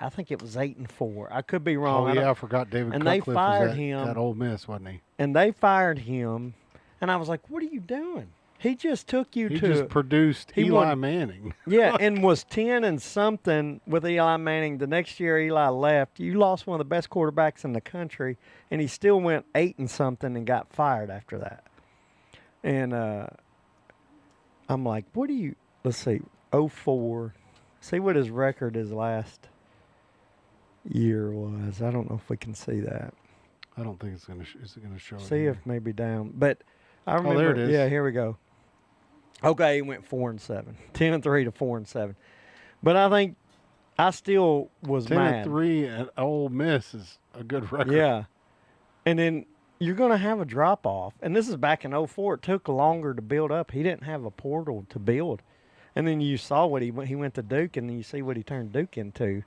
I think it was 8-4. I could be wrong. Oh yeah, I forgot David and Cutcliffe they fired was him at Ole Miss, wasn't he? And they fired him, and I was like, "What are you doing?" He just took you He to. just produced Eli Manning. Yeah, and was 10 and something with Eli Manning. The next year Eli left. You lost one of the best quarterbacks in the country, and he still went 8 and something and got fired after that. And I'm like, what do you? Let's see, 04. See what his record his last year was. I don't know if we can see that. I don't think it's gonna. Is it gonna show? See if maybe down, but I remember. Oh, there it is. Yeah, here we go. Okay, he went 4-7, 10-3 to 4-7, but I think I still was 10-3 at Ole Miss is a good record. Yeah, and then you're going to have a drop off, and this is back in 04. It took longer to build up. He didn't have a portal to build, and then you saw what he went to Duke, and then you see what he turned Duke into,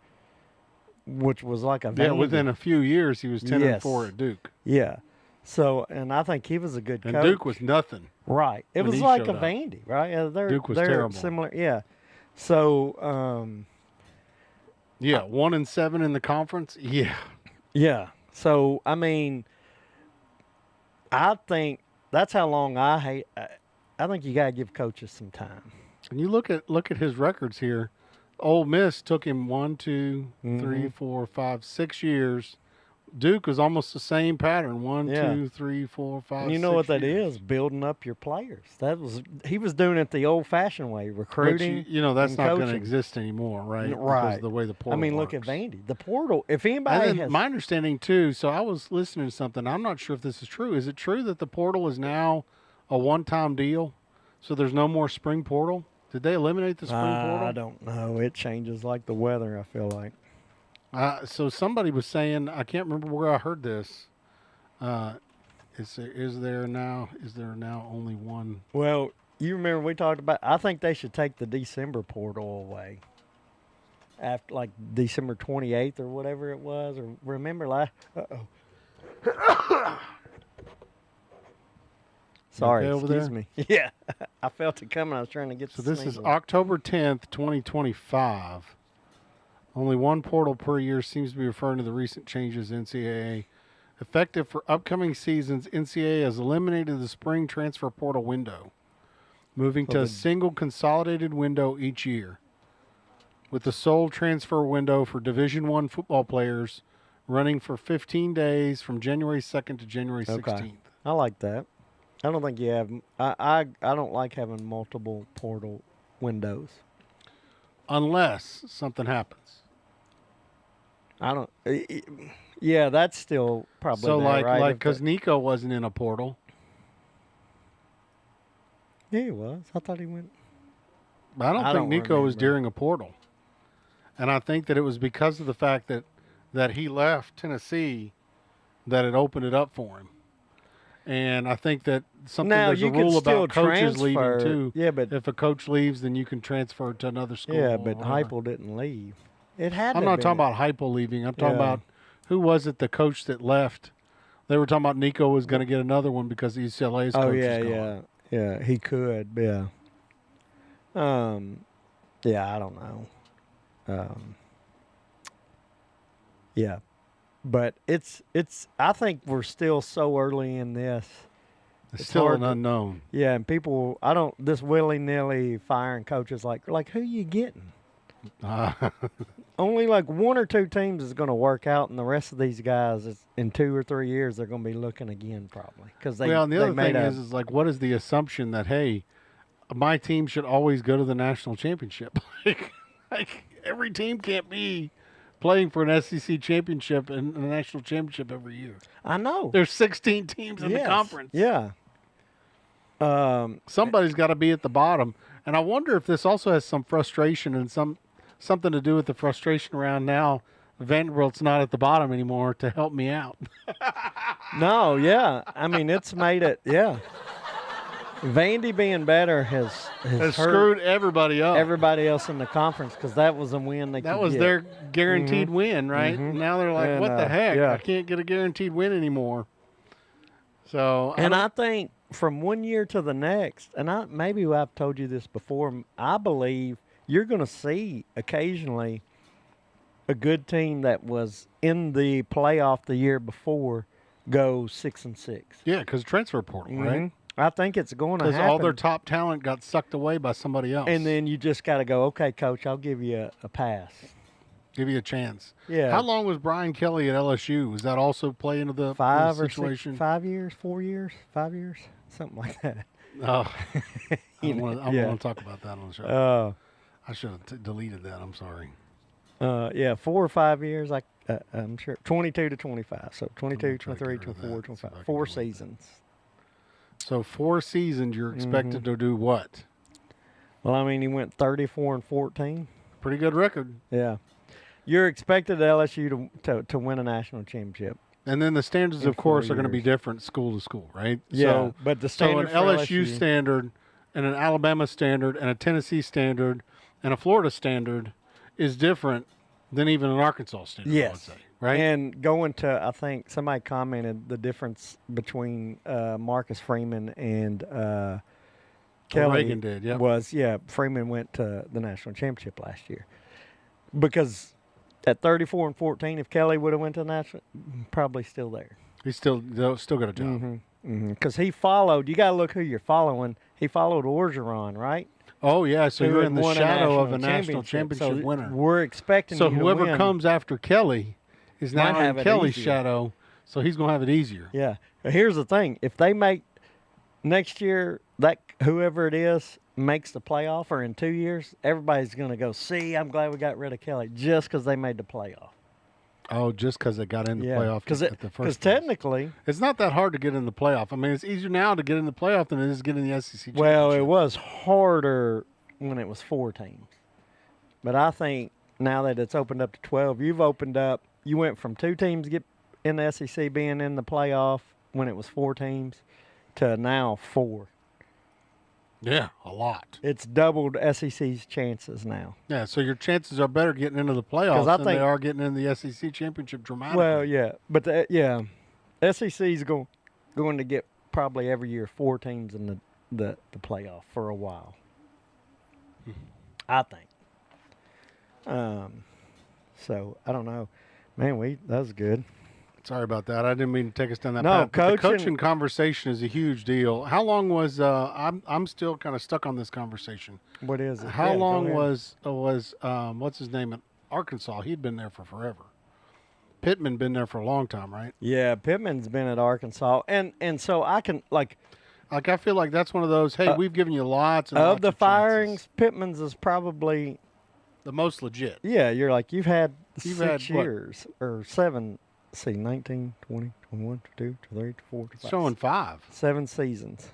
which was like a Vandy. Within a few years he was 10-4 at Duke. Yeah. So, and I think he was a good coach. And Duke was nothing. Right. It was like a Vandy, right? Duke was terrible. Similar, yeah. So, 1-7 in the conference. Yeah. Yeah. So, I mean, I think that's how long I think you got to give coaches some time. And you look at his records here. Ole Miss took him 1, 2, 3, 4, 5, 6 years. Duke was almost the same pattern. 1, 2, 3, 4, 5. And you know what that is? Building up your players. He was doing it the old-fashioned way, recruiting. But that's not going to exist anymore, right? Right. Because of the way the portal. I mean, works. look at Vandy. The portal. If anybody has my understanding too. So I was listening to something. I'm not sure if this is true. Is it true that the portal is now a one-time deal? So there's no more spring portal? Did they eliminate the spring portal? I don't know. It changes like the weather, I feel like. So somebody was saying, I can't remember where I heard this. Is there now only one? Well, you remember we talked about, I think they should take the December portal away. After like December 28th or whatever it was. Or remember last, Sorry, okay excuse me. Yeah, I felt it coming. I was trying to get. So this is October 10th, 2025. Only one portal per year seems to be referring to the recent changes in NCAA. Effective for upcoming seasons, NCAA has eliminated the spring transfer portal window, moving to a single consolidated window each year, with the sole transfer window for Division I football players running for 15 days from January 2nd to January 16th. Okay. I like that. I don't think you have. I don't like having multiple portal windows. Unless something happens. I don't. Yeah, that's still probably So there, right? like because Nico wasn't in a portal. Yeah, he was. I thought he went. I don't I think don't Nico was remember. during a portal, and I think that it was because of the fact that he left Tennessee that it opened it up for him. And I think that there's a you could rule still about coaches leaving transfer. too. Yeah, but If a coach leaves, then you can transfer to another school. yeah, but or whatever. Heupel didn't leave. It had. I'm to not been- talking about Heupel leaving. I'm talking Yeah. about who was it, the coach that left. They were talking about Nico was going to get another one because UCLA's Oh coach yeah, is gone. yeah. He could. Yeah. Yeah, I don't know. Yeah, but it's. I think we're still so early in this. It's It's still hard an to- unknown. Yeah, and people, I don't this willy nilly firing coaches like who you getting? Only like one or two teams is going to work out, and the rest of these guys, in 2 or 3 years, they're going to be looking again probably because they. Well, and the they other made thing a, is like, what is the assumption that hey, my team should always go to the national championship? like every team can't be playing for an SEC championship and a national championship every year. I know. There's 16 teams in the Yes, conference. Yeah. Somebody's got to be at the bottom, and I wonder if this also has some frustration and something to do with the frustration around now. Vanderbilt's not at the bottom anymore to help me out. No, yeah. I mean, it's made it. Yeah. Vandy being better has Has hurt screwed everybody up. everybody else in the conference because that was a win they That could was get. their guaranteed win, right? Now they're like, And, what the heck? yeah. I can't get a guaranteed win anymore. So, And I think from one year to the next, and maybe I've told you this before, I believe you're going to see occasionally a good team that was in the playoff the year before go 6-6. yeah, because transfer portal, right? Mhm. I think it's going to Because happen. all their top talent got sucked away by somebody else. And then you just got to go, okay, coach, I'll give you a pass. give you a chance. Yeah. How long was Brian Kelly at LSU? Was that also play into the 5 or situation? 6, 5 years, 4 years, 5 years, something like that. Oh, I don't want Yeah. to talk about that on the show. I should have deleted that. I'm sorry. Yeah, 4 or 5 years. I'm sure 22 to 25. So 22, I'm gonna try to 23, get rid of 24, that, see if I 25. can 4 delete that. seasons. So 4 seasons, you're expected to do what? Well, I mean, he went 34-14. Pretty good record. Yeah. You're expected LSU to win a national championship. And then the standards, In of course, 4 are going to be years. different school to school, right? Yeah, So, but the so an standard for LSU LSU standard and an Alabama standard and a Tennessee standard and a Florida standard is different than even an Arkansas standard, I would Yes. say, right? And going to, I think somebody commented the difference between Marcus Freeman and Kelly Reagan did, yep. was, Freeman went to the national championship last year. Because at 34-14, if Kelly would have went to the national, probably still there. He's still got a job. Because he followed, you got to look who you're following. He followed Orgeron, right? Oh, yeah, so Who you're had in the won shadow of a national national championship So winner. we're expecting So you to whoever win. comes after Kelly is Might now have in it Kelly's easier. shadow, so he's going to have it easier. Yeah. But here's the thing. If they make next year, that whoever it is makes the playoff, or in 2 years, everybody's going to go, see, I'm glad we got rid of Kelly just because they made the playoff. Oh, just because they got in the playoff Because at the first place. technically, It's not that hard to get in the playoff. I mean, it's easier now to get in the playoff than it is to get in the SEC championship. well, it was harder when it was 4 teams. But I think now that it's opened up to 12, you went from 2 teams get in the SEC being in the playoff when it was 4 teams to now 4. Yeah, a lot. It's doubled SEC's chances now. Yeah, so your chances are better getting into the playoffs I than they think- are getting in the SEC championship dramatically. Well, yeah, but SEC's going to get probably every year 4 teams in the playoff for a while. I think. So I don't know, man. That was good. Sorry about that. I didn't mean to take us down that No, path. But the coaching- coaching conversation is a huge deal. How long was I'm still kind of stuck on this conversation. What is it? How Yeah, go long ahead. was what's his name at Arkansas? He'd been there for forever. Pittman been there for a long time, right? Yeah, Pittman's been at Arkansas, and so I can Like I feel like that's one of those. Hey, we've given you lots and of lots the of firings, chances. Pittman's is probably the most legit. you're like you've had You've 6 had, what? years or 7 let's see, 19, 20, 21, 22, 23, 24, 25. It's showing 5. 7 seasons.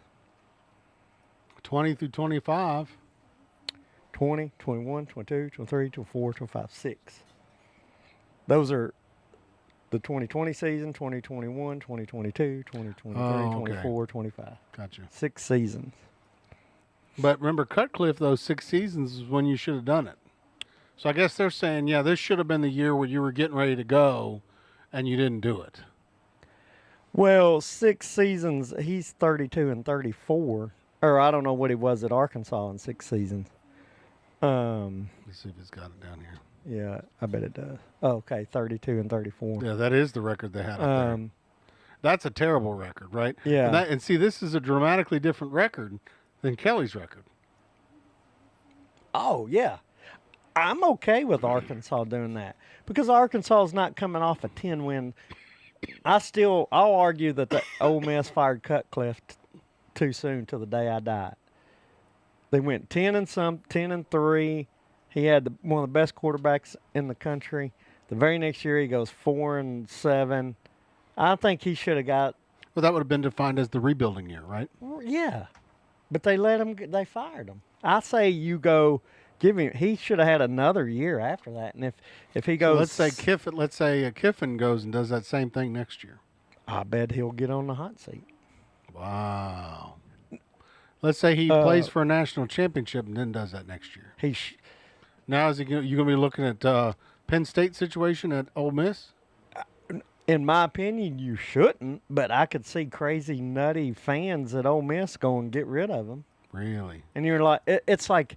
20 through 25. 20, 21, 22, 23, 24, 25, 6. Those are the 2020 season, 2021, 2022, 2023, 24, 25. Gotcha. 6 seasons. But remember, Cutcliffe, those 6 seasons is when you should have done it. So I guess they're saying, yeah, this should have been the year where you were getting ready to go, and you didn't do it. Well, 6 seasons, he's 32 and 34. Or I don't know what he was at Arkansas in 6 seasons. Let's see if it's got it down here. Yeah, I bet it does. Oh, okay, 32 and 34. Yeah, that is the record they had up there. That's a terrible record, right? Yeah. And see, this is a dramatically different record than Kelly's record. Oh, yeah. I'm okay with Arkansas doing that because Arkansas is not coming off a 10-win. I'll argue that the Ole Miss fired Cutcliffe too soon till the day I died. They went 10 and 3. He had one of the best quarterbacks in the country. The very next year he goes 4 and 7. I think he should have got. Well, that would have been defined as the rebuilding year, right? Yeah, but they They fired him. I say you go. Give him. He should have had another year after that. And if he goes, so let's say Kiffin goes and does that same thing next year. I bet he'll get on the hot seat. Wow. Let's say he plays for a national championship and then does that next year. Now you going to be looking at Penn State situation at Ole Miss? In my opinion, you shouldn't. But I could see crazy, nutty fans at Ole Miss going get rid of him. Really? And you're like, it's like.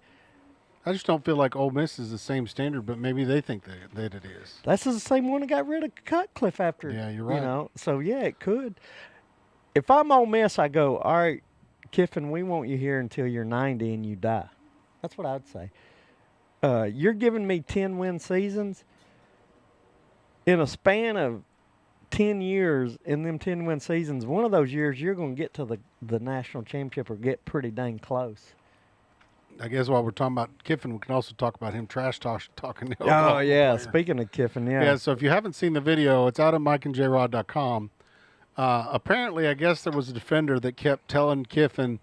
I just don't feel like Ole Miss is the same standard, but maybe they think that it is. That's the same one that got rid of Cutcliffe after. Yeah, you're right. You know, so yeah, it could. If I'm Ole Miss, I go, all right, Kiffin, we want you here until you're 90 and you die. That's what I'd say. You're giving me 10-win seasons. In a span of 10 years, in them 10-win seasons, one of those years you're going to get to the national championship or get pretty dang close. I guess while we're talking about Kiffin, we can also talk about him trash talking. Oh, yeah. Player. Speaking of Kiffin, yeah. Yeah, so if you haven't seen the video, it's out at MikeandJrod.com. Apparently, I guess there was a defender that kept telling Kiffin,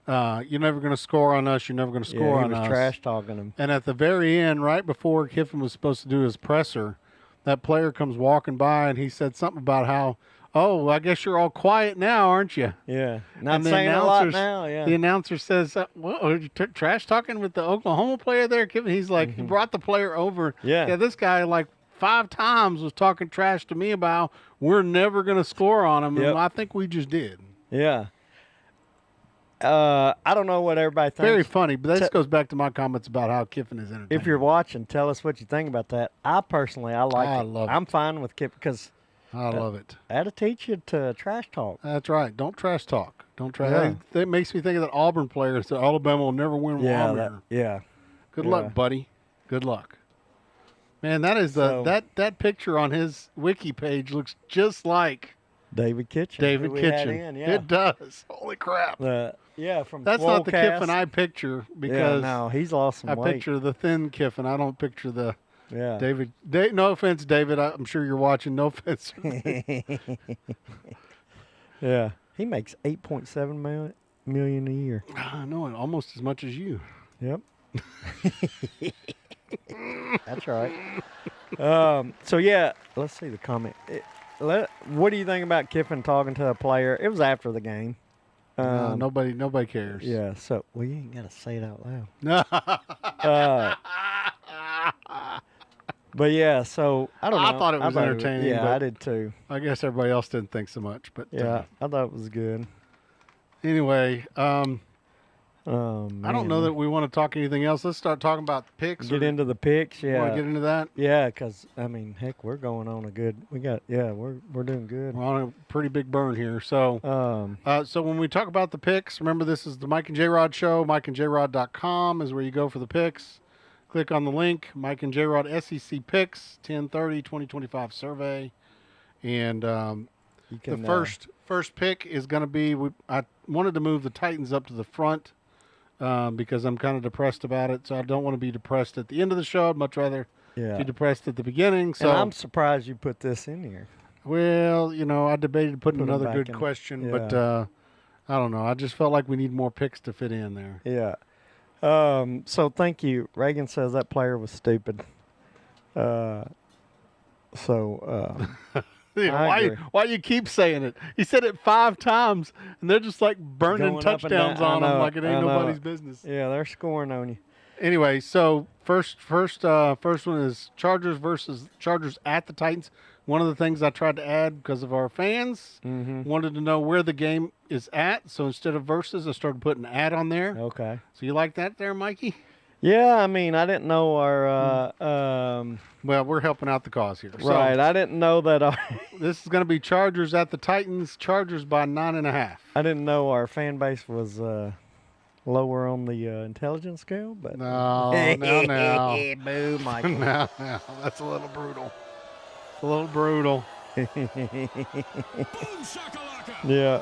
you're never going to score on us. You're never going to score on us. He was trash talking him. And at the very end, right before Kiffin was supposed to do his presser, that player comes walking by, and he said something about how, oh, I guess you're all quiet now, aren't you? Yeah. Not saying a lot now, yeah. The announcer says, what, are you trash talking with the Oklahoma player there, Kiffin? He's like, he brought the player over. Yeah. This guy, like, 5 times was talking trash to me about we're never going to score on him, and I think we just did. Yeah. I don't know what everybody thinks. Very funny, but this goes back to my comments about how Kiffin is entertaining. If you're watching, tell us what you think about that. I personally, I like it. Love it. I'm fine with Kiffin because I love it. That'll teach you to trash talk. That's right. Don't trash talk. Don't trash. Yeah. That makes me think of that Auburn player that said Alabama will never win Auburn. Good luck, buddy. Good luck. Man, that is that picture on his wiki page looks just like David Kitchen. David Kitchen. It does. Holy crap. From that's not the Kiffin I picture because no, he's lost some weight. I picture the thin Kiffin. I don't picture the David. No offense, David. I'm sure you're watching. No offense. Yeah, he makes $8.7 million a year. I know it, almost as much as you. Yep. That's right. So let's see the comment. What do you think about Kiffin talking to a player? It was after the game. Nobody cares. Yeah. So you ain't got to say it out loud. But yeah, so I don't know. I thought it was entertaining. Yeah, I did too. I guess everybody else didn't think so much, but yeah, I thought it was good. Anyway, I don't know that we want to talk anything else. Let's start talking about picks. Get into the picks. Yeah. Want to get into that? Yeah, because I mean, heck, we're going on a good. We're doing good. We're on a pretty big burn here. So, so when we talk about the picks, remember this is the Mike and Jrod show. MikeandJrod.com is where you go for the picks. Click on the link, Mike and Jrod SEC Picks 10/30/2025 survey, and the first pick is going to be. I wanted to move the Titans up to the front because I'm kind of depressed about it. So I don't want to be depressed at the end of the show. I'd much rather be depressed at the beginning. So and I'm surprised you put this in here. Well, I debated putting Put 'em another back good in. question, Yeah. but I don't know. I just felt like we need more picks to fit in there. Yeah. So thank you. Reagan says that player was stupid. I agree. Why you keep saying it? He said it 5 times, and they're just like burning Going up and touchdowns down. on I him know like it it. ain't I know nobody's it. business. Yeah, they're scoring on you. Anyway, so first one is Chargers versus Chargers at the Titans. One of the things I tried to add because of our fans wanted to know where the game is at. So instead of versus, I started putting ad on there. Okay. So you like that there, Mikey? Yeah, I mean, I didn't know our. Well, we're helping out the cause here. Right, So I didn't know that. this is going to be Chargers at the Titans. Chargers by 9.5. I didn't know our fan base was lower on the intelligence scale, but No. boo, Michael. No, that's a little brutal. It's a little brutal. Yeah.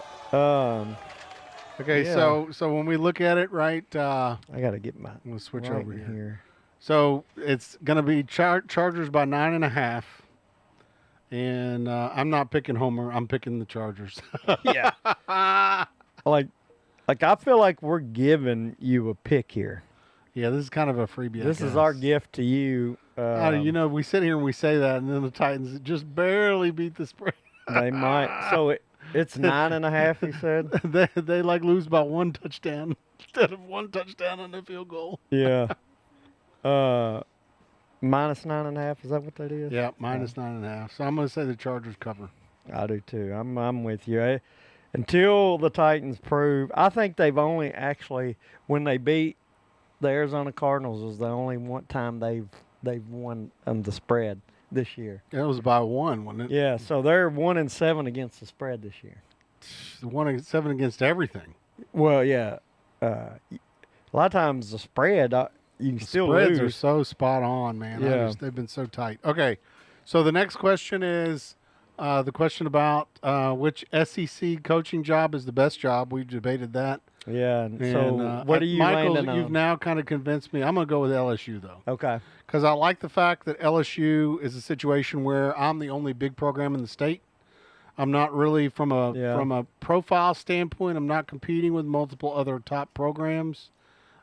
Okay, Yeah. so when we look at it, right? I got to get my. We'll switch right over here. So it's going to be Chargers by 9.5. And I'm not picking Homer. I'm picking the Chargers. Yeah. Like I feel like we're giving you a pick here. Yeah, this is kind of a freebie. This is our gift to you. We sit here and we say that, and then the Titans just barely beat the spread. They might. So it's 9.5. You said. they like lose by 1 touchdown instead of 1 touchdown on the field goal. Yeah. Minus 9.5. Is that what that is? Yeah, minus 9.5. So I'm going to say the Chargers cover. I do too. I'm with you. Until the Titans prove, I think they've only actually, when they beat the Arizona Cardinals, was the only one time they've won the spread this year. It was by 1, wasn't it? Yeah, so they're 1-7 against the spread this year. 1-7 against everything. Well, yeah. A lot of times the spread, you can still Spreads lose. are so spot on, man. Yeah. They've been so tight. Okay, so the next question is the question about which SEC coaching job is the best job. We debated that. Yeah. And, So what are you Michael, landing on? you've now kind of convinced me. I'm going to go with LSU, though. Okay. Because I like the fact that LSU is a situation where I'm the only big program in the state. I'm not really from a profile standpoint. I'm not competing with multiple other top programs.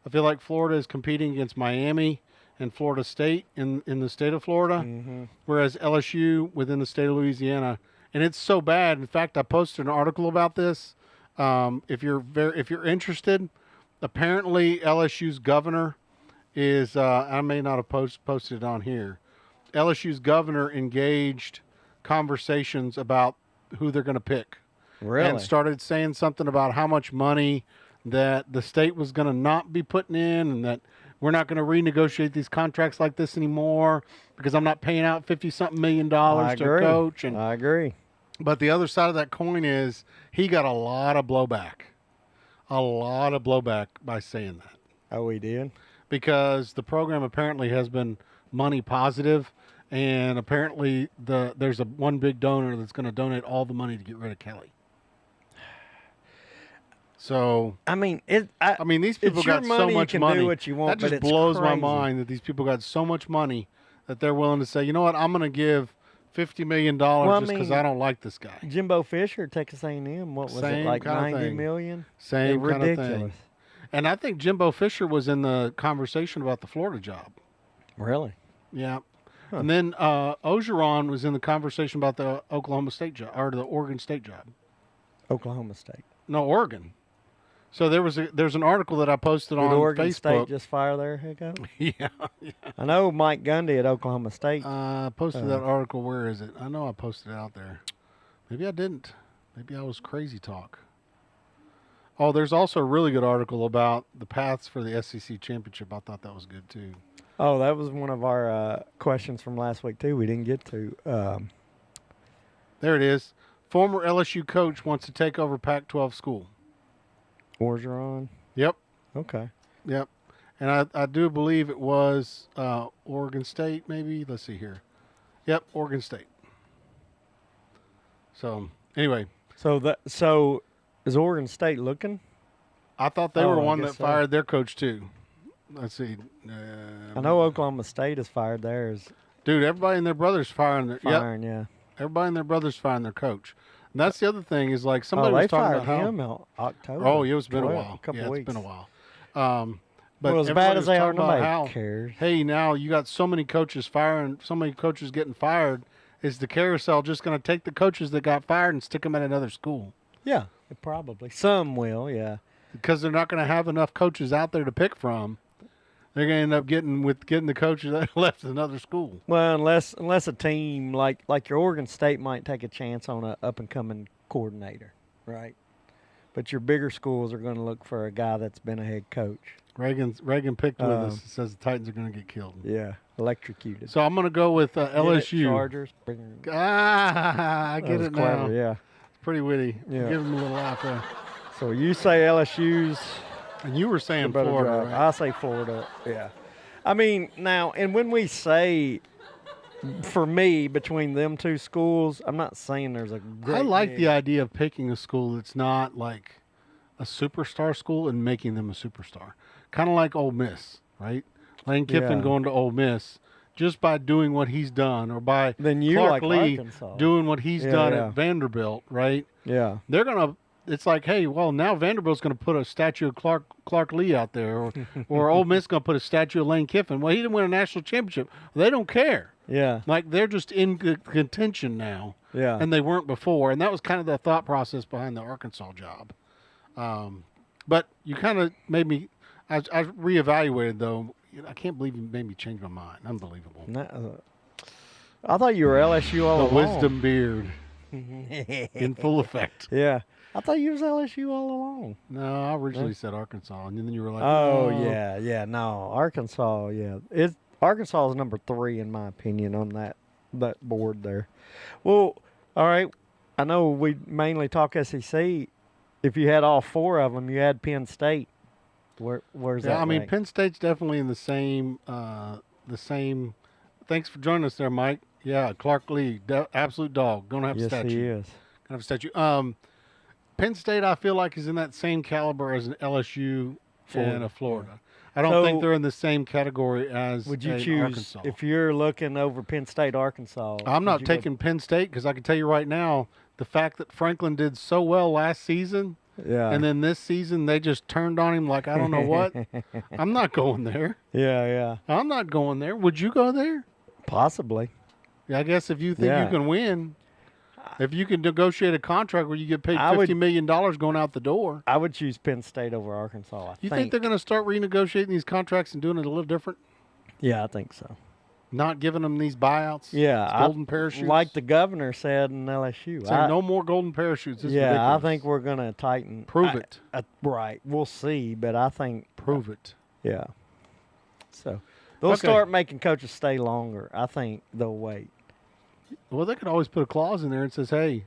I feel like Florida is competing against Miami and Florida State in the state of Florida, whereas LSU within the state of Louisiana, and it's so bad. In fact, I posted an article about this. If you're interested, apparently LSU's governor is I may not have posted it on here. LSU's governor engaged conversations about who they're going to pick. Really? And started saying something about how much money that the state was going to not be putting in, and that we're not going to renegotiate these contracts like this anymore because I'm not paying out $50-something million to a coach. And I agree. But the other side of that coin is he got a lot of blowback by saying that. Oh, he did? Because the program apparently has been money positive, and apparently there's one big donor that's going to donate all the money to get rid of Kelly. So I mean, these people got so much you can money. Do what you want, that just blows my mind that these people got so much money that they're willing to say, you know what, I'm going to give $50 million just because I don't like this guy. Jimbo Fisher, Texas A&M, what was it, like $90 million? Same kind of ridiculous. thing. And I think Jimbo Fisher was in the conversation about the Florida job. Really? Yeah. Huh. And then Ogeron was in the conversation about the Oklahoma State job, or the Oregon State job. Oklahoma State. No, Oregon. So there's an article that I posted on Oregon Facebook. State just fire their hiccup? Yeah. I know Mike Gundy at Oklahoma State. I posted that article. Where is it? I know I posted it out there. Maybe I didn't. Maybe I was crazy talk. Oh, there's also a really good article about the paths for the SEC championship. I thought that was good too. Oh, that was one of our questions from last week too. We didn't get to. There it is. Former LSU coach wants to take over Pac-12 school. Orgeron? Yep. Okay. Yep. And I do believe it was Oregon State, maybe. Let's see here. Yep, Oregon State. So, anyway. So is Oregon State looking? I thought they were one that fired their coach, too. Let's see. I know Oklahoma State has fired theirs. Dude, everybody and their brother's firing. Yeah. Everybody and their brother's firing their coach. And that's the other thing is like somebody they was talking fired about how. him in October. Oh, it's been a 12, while. Couple yeah, weeks. It's been a while. But Well, as everybody bad as was they are talking about to how, make, cares. hey, now you got so many coaches firing, so many coaches getting fired. Is the carousel just going to take the coaches that got fired and stick them at another school? Yeah, probably. Some will, yeah. Because they're not going to have enough coaches out there to pick from. They're going to end up getting the coaches that left another school. Well, unless a team like your Oregon State might take a chance on a up and coming coordinator, right? But your bigger schools are going to look for a guy that's been a head coach. Reagan picked with us. It says the Titans are going to get killed. Yeah, electrocuted. So I'm going to go with LSU. Chargers. I get it clever, now. yeah. Pretty witty. Yeah. Give him a little laugh there. So you say LSU's. And you were saying better Florida, drive. right? I say Florida, yeah. I mean, now, and when we say, for me, between them two schools, I'm not saying there's a great I like big- the idea of picking a school that's not like a superstar school and making them a superstar. Kind of like Ole Miss, right? Lane Kiffin Yeah. going to Ole Miss just by doing what he's done, or by Then you Clark like Lee Arkansas. doing what he's Yeah, done yeah. at Vanderbilt, right? Yeah. They're going to it's like, hey, well, now Vanderbilt's going to put a statue of Clark Lee out there, or Ole Miss going to put a statue of Lane Kiffin. Well, he didn't win a national championship. They don't care. Yeah. Like, they're just in contention now, Yeah. and they weren't before. And that was kind of the thought process behind the Arkansas job. But you kind of made me – I reevaluated, though. I can't believe you made me change my mind. Unbelievable. I thought you were LSU all The along. wisdom beard in full effect. Yeah. I thought you was LSU all along. No, I originally said Arkansas, and then you were like, Oh, no. yeah. No, Arkansas, yeah. Arkansas is number 3, in my opinion, on that board there. Well, all right. I know we mainly talk SEC. If you had all 4 of them, you had Penn State. Where's that? Yeah, I mean, ranked? Penn State's definitely in the same. Thanks for joining us there, Mike. Yeah, Clark Lee, absolute dog. Gonna have a Yes, statue. he is. Gonna have a statue. Penn State, I feel like, is in that same caliber as an LSU and a Florida. I don't think they're in the same category as Would you an choose, Arkansas. if you're looking over Penn State, Arkansas? I'm not would you go- taking Penn State because I can tell you right now, the fact that Franklin did so well last season, Yeah. and then this season they just turned on him like I don't know what. I'm not going there. Yeah. I'm not going there. Would you go there? Possibly. Yeah, I guess if you think Yeah. you can win, if you can negotiate a contract where you get paid I would- $50 million going out the door, I would choose Penn State over Arkansas. you think they're going to start renegotiating these contracts and doing it a little different? Yeah, I think so. Not giving them these buyouts? Yeah, these golden parachutes? like the governor said in LSU. Saying no more golden parachutes. This is yeah, ridiculous. I think we're going to tighten. Prove it. Right. We'll see, but I think. Prove it. Yeah. So they'll Okay. start making coaches stay longer. I think they'll wait. Well, they could always put a clause in there and says, hey,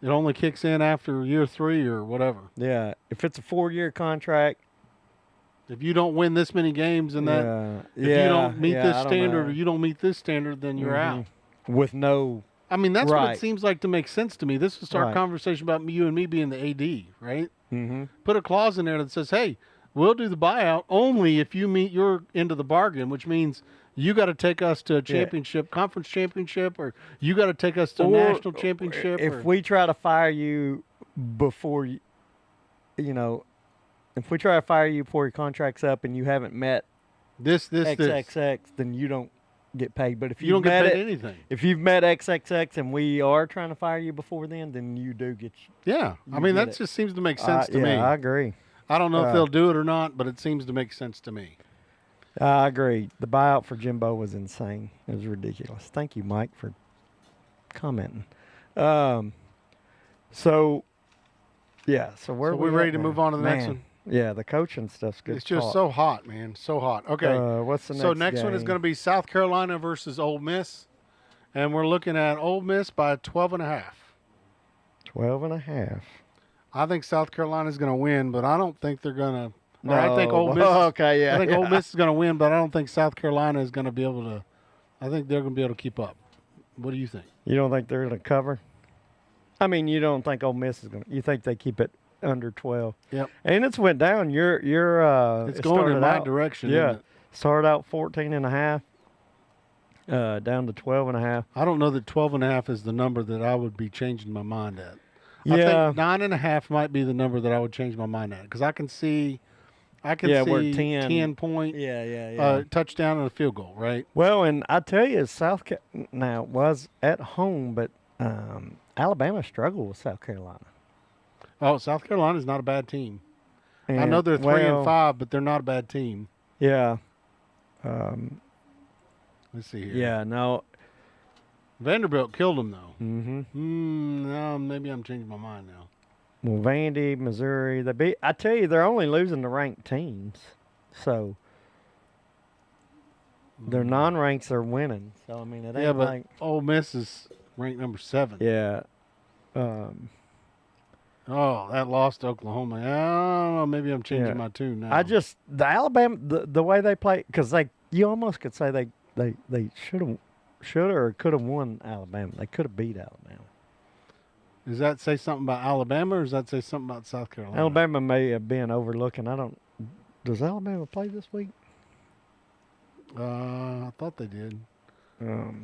it only kicks in after year 3 or whatever. Yeah. If it's a 4-year contract. If you don't win this many games and that, if you don't meet this standard or you don't meet this standard, then you're out. With no. I mean, that's what Right. it seems like to make sense to me. This is our Right. conversation about you and me being the AD, right? Mm-hmm. Put a clause in there that says, hey, we'll do the buyout only if you meet your end of the bargain, which means you got to take us to a championship, conference championship, or you got to take us to a national championship. If we try to fire you before if we try to fire you before your contract's up and you haven't met this, XXX, then you don't get paid. But if you don't met get paid it, anything. if you've met XXX and we are trying to fire you before then you do get. Yeah, I you mean get that it. just seems to make sense to me. I agree. I don't know if they'll do it or not, but it seems to make sense to me. I agree. The buyout for Jimbo was insane. It was ridiculous. Thank you, Mike, for commenting. So where we're ready to move on to the next one? Yeah, the coaching stuff's good. It's just talk. so hot, man. So hot. Okay. What's the next So next one is game? going to be South Carolina versus Ole Miss. And we're looking at Ole Miss by 12.5. 12.5. I think South Carolina is going to win, but I don't think they're going to. No. I think Ole Miss. Okay, yeah. I think Ole Miss is going to win, but I don't think South Carolina is going to be able to. I think they're going to be able to keep up. What do you think? You don't think they're going to cover? I mean, you don't think Ole Miss is going to. You think they keep it under 12? Yep. And it's went down. You're It's going in my direction. Yeah. Isn't it? Started out 14.5. down to 12.5. I don't know that 12.5 is the number that I would be changing my mind at. Yeah. I think 9.5 might be the number that I would change my mind at because I can see where 10, 10 point touchdown and a field goal, right? Well, and I tell you, now it was at home, but Alabama struggled with South Carolina. Oh, South Carolina's not a bad team. And, I know they're 3-5, but they're not a bad team. Yeah. Let's see here. Yeah, no. Vanderbilt killed them, though. Mm-hmm. No, maybe I'm changing my mind now. Well, Vandy, Missouri, I tell you, they're only losing to ranked teams. So their non-ranks are winning. So, I mean, it ain't but Ole Miss is ranked number 7. Yeah. That lost to Oklahoma. I don't know. Maybe I'm changing my tune now. The Alabama, the way they play, because you almost could say they should or could have won Alabama. They could have beat Alabama. Does that say something about Alabama, or does that say something about South Carolina? Alabama may have been overlooking. Does Alabama play this week? I thought they did. No,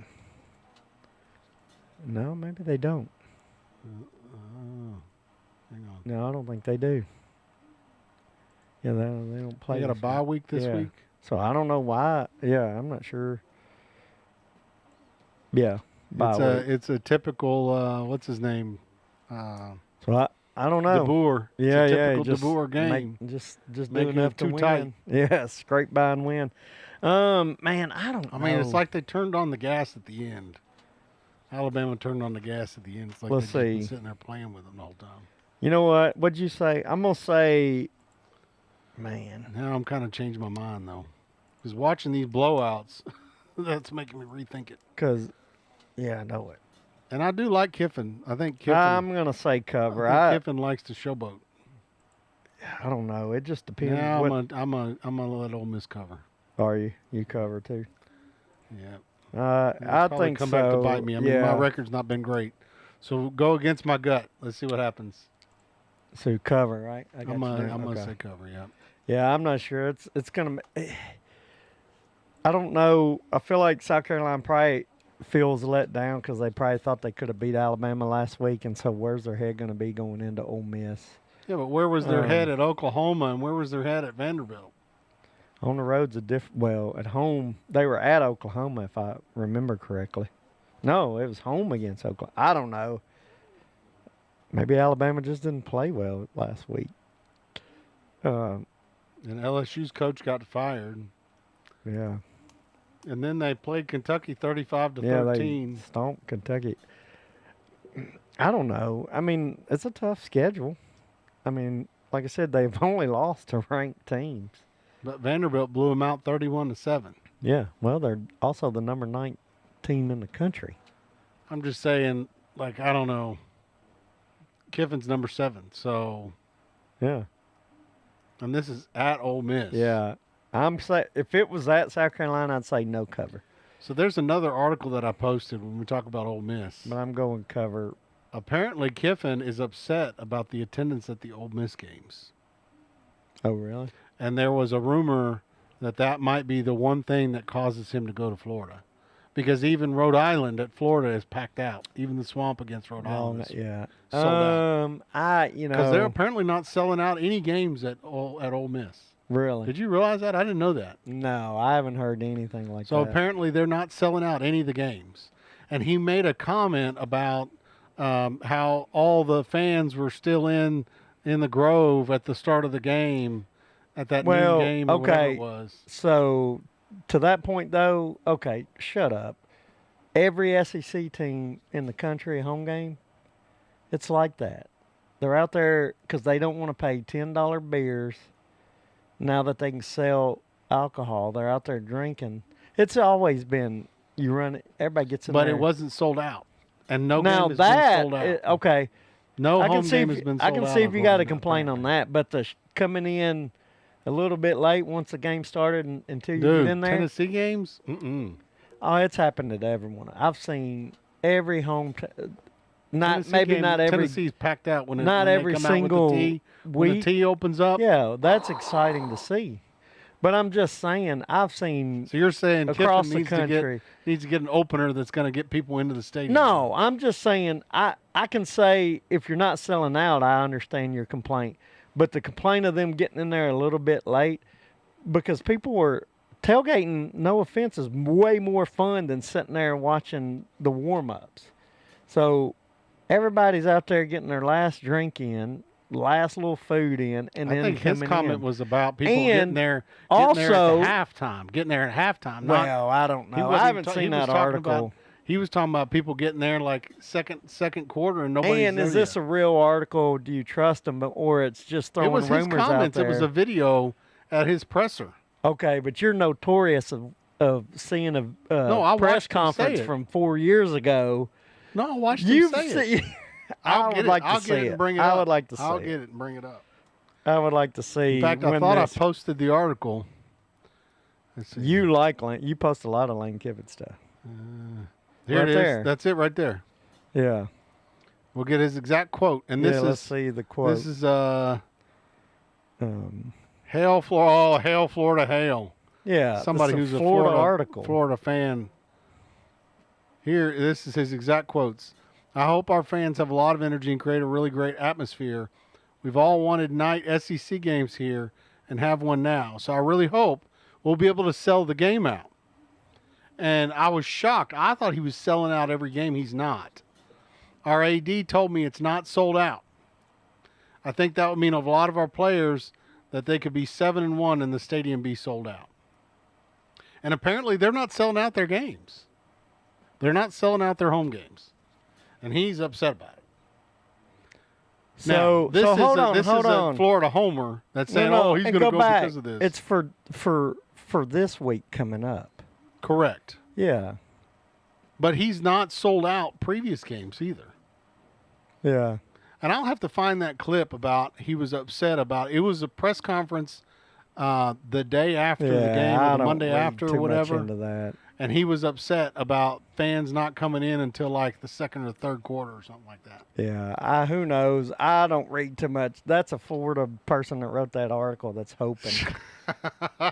maybe they don't. Hang on. No, I don't think they do. Yeah, they don't play. They got a bye week this week? So I don't know why. Yeah, I'm not sure. Yeah, it's a typical, what's his name? So I don't know. DeBoer. Yeah, it's a typical just DeBoer game. Just Make do enough it to too win. tight. Yeah, scrape by and win. Man, I don't know. I mean, it's like they turned on the gas at the end. Alabama turned on the gas at the end. It's like they've been sitting there playing with them the whole time. You know what? What'd you say? I'm going to say, man. Now I'm kind of changing my mind, though. Because watching these blowouts, that's making me rethink it. Because, yeah, I know it. And I do like Kiffin. I think Kiffin. I'm going to say cover. Kiffin likes to showboat. I don't know. It just depends. Yeah, I'm gonna let Ole Miss cover. Are you? You cover too? Yeah. I think come so. back to bite me. I mean, my record's not been great. So go against my gut. Let's see what happens. So cover, right? I'm gonna say cover. Yeah. Yeah, I'm not sure. It's gonna. I don't know. I feel like South Carolina probably feels let down because they probably thought they could have beat Alabama last week, and so where's their head going to be going into Ole Miss? Yeah, but where was their head at Oklahoma, and where was their head at Vanderbilt? On the road's a different. Well, at home they were at Oklahoma, if I remember correctly. No, it was home against Oklahoma. I don't know. Maybe Alabama just didn't play well last week. And LSU's coach got fired. Yeah. And then they played Kentucky 35-13. Yeah, they stomped Kentucky. I don't know. I mean, it's a tough schedule. I mean, like I said, they've only lost to ranked teams. But Vanderbilt blew them out 31-7. Yeah. Well, they're also the number 9 team in the country. I'm just saying, like, I don't know. Kiffin's number 7, so. Yeah. And this is at Ole Miss. Yeah. I'm say if it was at South Carolina, I'd say no cover. So there's another article that I posted when we talk about Ole Miss. But I'm going cover. Apparently, Kiffin is upset about the attendance at the Ole Miss games. Oh, really? And there was a rumor that might be the one thing that causes him to go to Florida. Because even Rhode Island at Florida is packed out. Even the Swamp against Rhode Island is sold out. Because they're apparently not selling out any games at Ole Miss. Really? Did you realize that? I didn't know that. No, I haven't heard anything like that. So apparently they're not selling out any of the games. And he made a comment about how all the fans were still in the Grove at the start of the game, at that noon game or whatever it was. So to that point, though, okay, shut up. Every SEC team in the country, home game, it's like that. They're out there because they don't want to pay $10 beers. Now that they can sell alcohol, they're out there drinking. It's always been you run it, everybody gets in there. But it wasn't sold out, and no game has been sold out. Okay, no home game has been sold out. I can see if you got to complain on that, but the coming in a little bit late once the game started until you get in there. Tennessee games? Oh, it's happened to everyone. I've seen every home. Tennessee's packed out when every they come single out with the tee, when the tee opens up. Yeah, that's exciting to see. But I'm just saying, I've seen So you're saying across Kiffin the country. needs to get an opener that's going to get people into the stadium? No, I'm just saying, I can say if you're not selling out, I understand your complaint. But the complaint of them getting in there a little bit late, because people were tailgating, no offense, is way more fun than sitting there and watching the warm-ups. So everybody's out there getting their last drink in, last little food in, and then I think his coming comment in. was about people And getting also, at halftime. Getting there at halftime. Well, I don't know. I haven't seen that article. He was talking about people getting there like second quarter and nobody's And there is this yet. a real article? Do you trust them, or it's just throwing It was rumors his comments. out there? It was a video at his presser. Okay, but you're notorious of seeing a I press watched him say conference it. from 4 years ago. No, I watched You've him say it. seen. I'll I get would it. like to I'll see get it it. and bring it I up. would like to see I'll it. get it and bring it up. I would like to see. In fact, I when thought I this- posted the article. Let's see. You like Lane. You post a lot of Lane Kiffin stuff. Here right it is. there. That's it right there. Yeah. We'll get his exact quote. And this Let's is see the quote. this is Um, hail Florida, oh, hail Florida, hail. yeah. Somebody this is who's a Florida article. Florida fan. Here, this is his exact quotes. I hope our fans have a lot of energy and create a really great atmosphere. We've all wanted night SEC games here and have one now. So I really hope we'll be able to sell the game out. And I was shocked. I thought he was selling out every game. He's not. Our AD told me it's not sold out. I think that would mean of a lot of our players that they could be 7-1 and the stadium be sold out. And apparently they're not selling out their games. They're not selling out their home games. And he's upset about it. So, this is hold a, on, this hold is on. a Florida homer that's saying, No, oh, he's and going to go back. because of this. It's for this week coming up. Correct. Yeah. But he's not sold out previous games either. Yeah. And I'll have to find that clip about he was upset about. It was a press conference the day after the game, I or the don't Monday read after, too or whatever. Much into that. And he was upset about fans not coming in until like the second or third quarter or something like that. Yeah, who knows? I don't read too much. That's a Florida person that wrote that article that's hoping.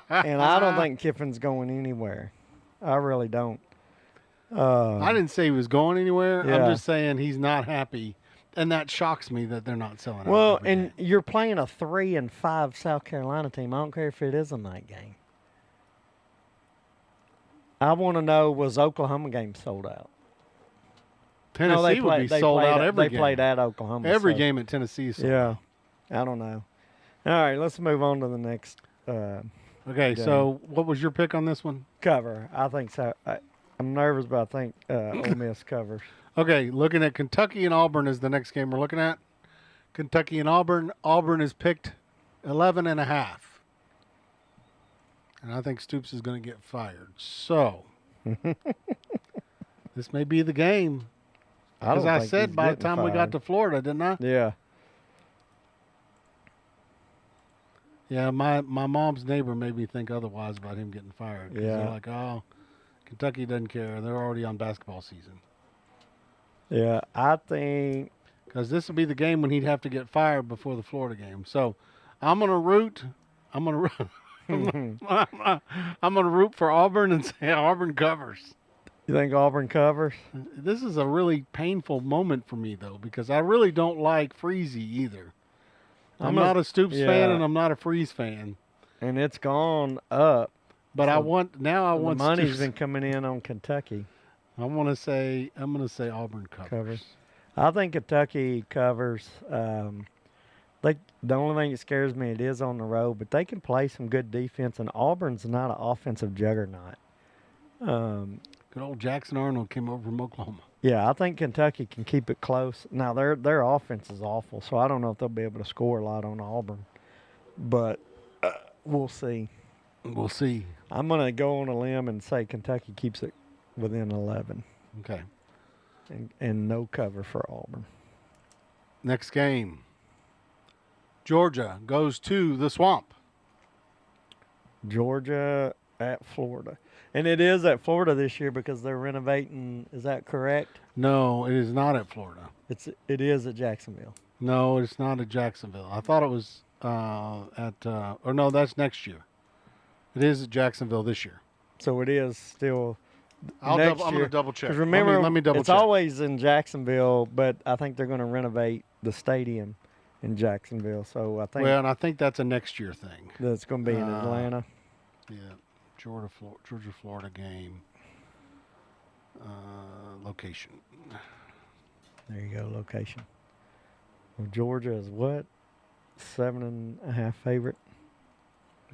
And I don't think Kiffin's going anywhere. I really don't. I didn't say he was going anywhere. Yeah. I'm just saying he's not happy. And that shocks me that they're not selling out. Well, every and game. you're playing a 3-5 South Carolina team. I don't care if it is a night game. I want to know, was Oklahoma game sold out? Tennessee No, they would be they sold played out at- every They game. played at Oklahoma. Every so- game at Tennessee is sold Yeah. out. I don't know. All right, let's move on to the next Okay, so what was your pick on this one? cover. I think so. I'm nervous, but I think Ole Miss covers. Okay, looking at Kentucky and Auburn is the next game we're looking at. Kentucky and Auburn. Auburn is picked 11.5. And I think Stoops is going to get fired. So, this may be the game. As I said, by the time we got to Florida, didn't I? Yeah. Yeah, my mom's neighbor made me think otherwise about him getting fired. 'Cause Yeah. They're like, oh, Kentucky doesn't care. They're already on basketball season. Yeah, I think. Because this will be the game when he'd have to get fired before the Florida game. So I'm going to root. I'm going to root for Auburn and say Auburn covers. You think Auburn covers? This is a really painful moment for me, though, because I really don't like Freezy either. I'm not a Stoops fan and I'm not a Freeze fan. And it's gone up. But So I want The money's Stoops. been coming in on Kentucky. I'm gonna say Auburn covers. I think Kentucky covers. The only thing that scares me, it is on the road, but they can play some good defense, and Auburn's not an offensive juggernaut. Good old Jackson Arnold came over from Oklahoma. Yeah, I think Kentucky can keep it close. Now their offense is awful, so I don't know if they'll be able to score a lot on Auburn, but we'll see. We'll see. I'm gonna go on a limb and say Kentucky keeps it within 11, Okay. and no cover for Auburn. Next game. Georgia goes to the Swamp. Georgia at Florida. And it is at Florida this year because they're renovating. Is that correct? No, it is not at Florida. It is at Jacksonville. No, it's not at Jacksonville. I thought it was or no, that's next year. It is at Jacksonville this year. So it is still I'm next going year. to double check. 'Cause remember, let me double it's check. always in Jacksonville, but I think they're going to renovate the stadium in Jacksonville. So I think And I think that's a next year thing. that's going to be in Atlanta. Yeah, Georgia, Florida game. Location. There you go, location. Well, Georgia is what? 7.5 favorite.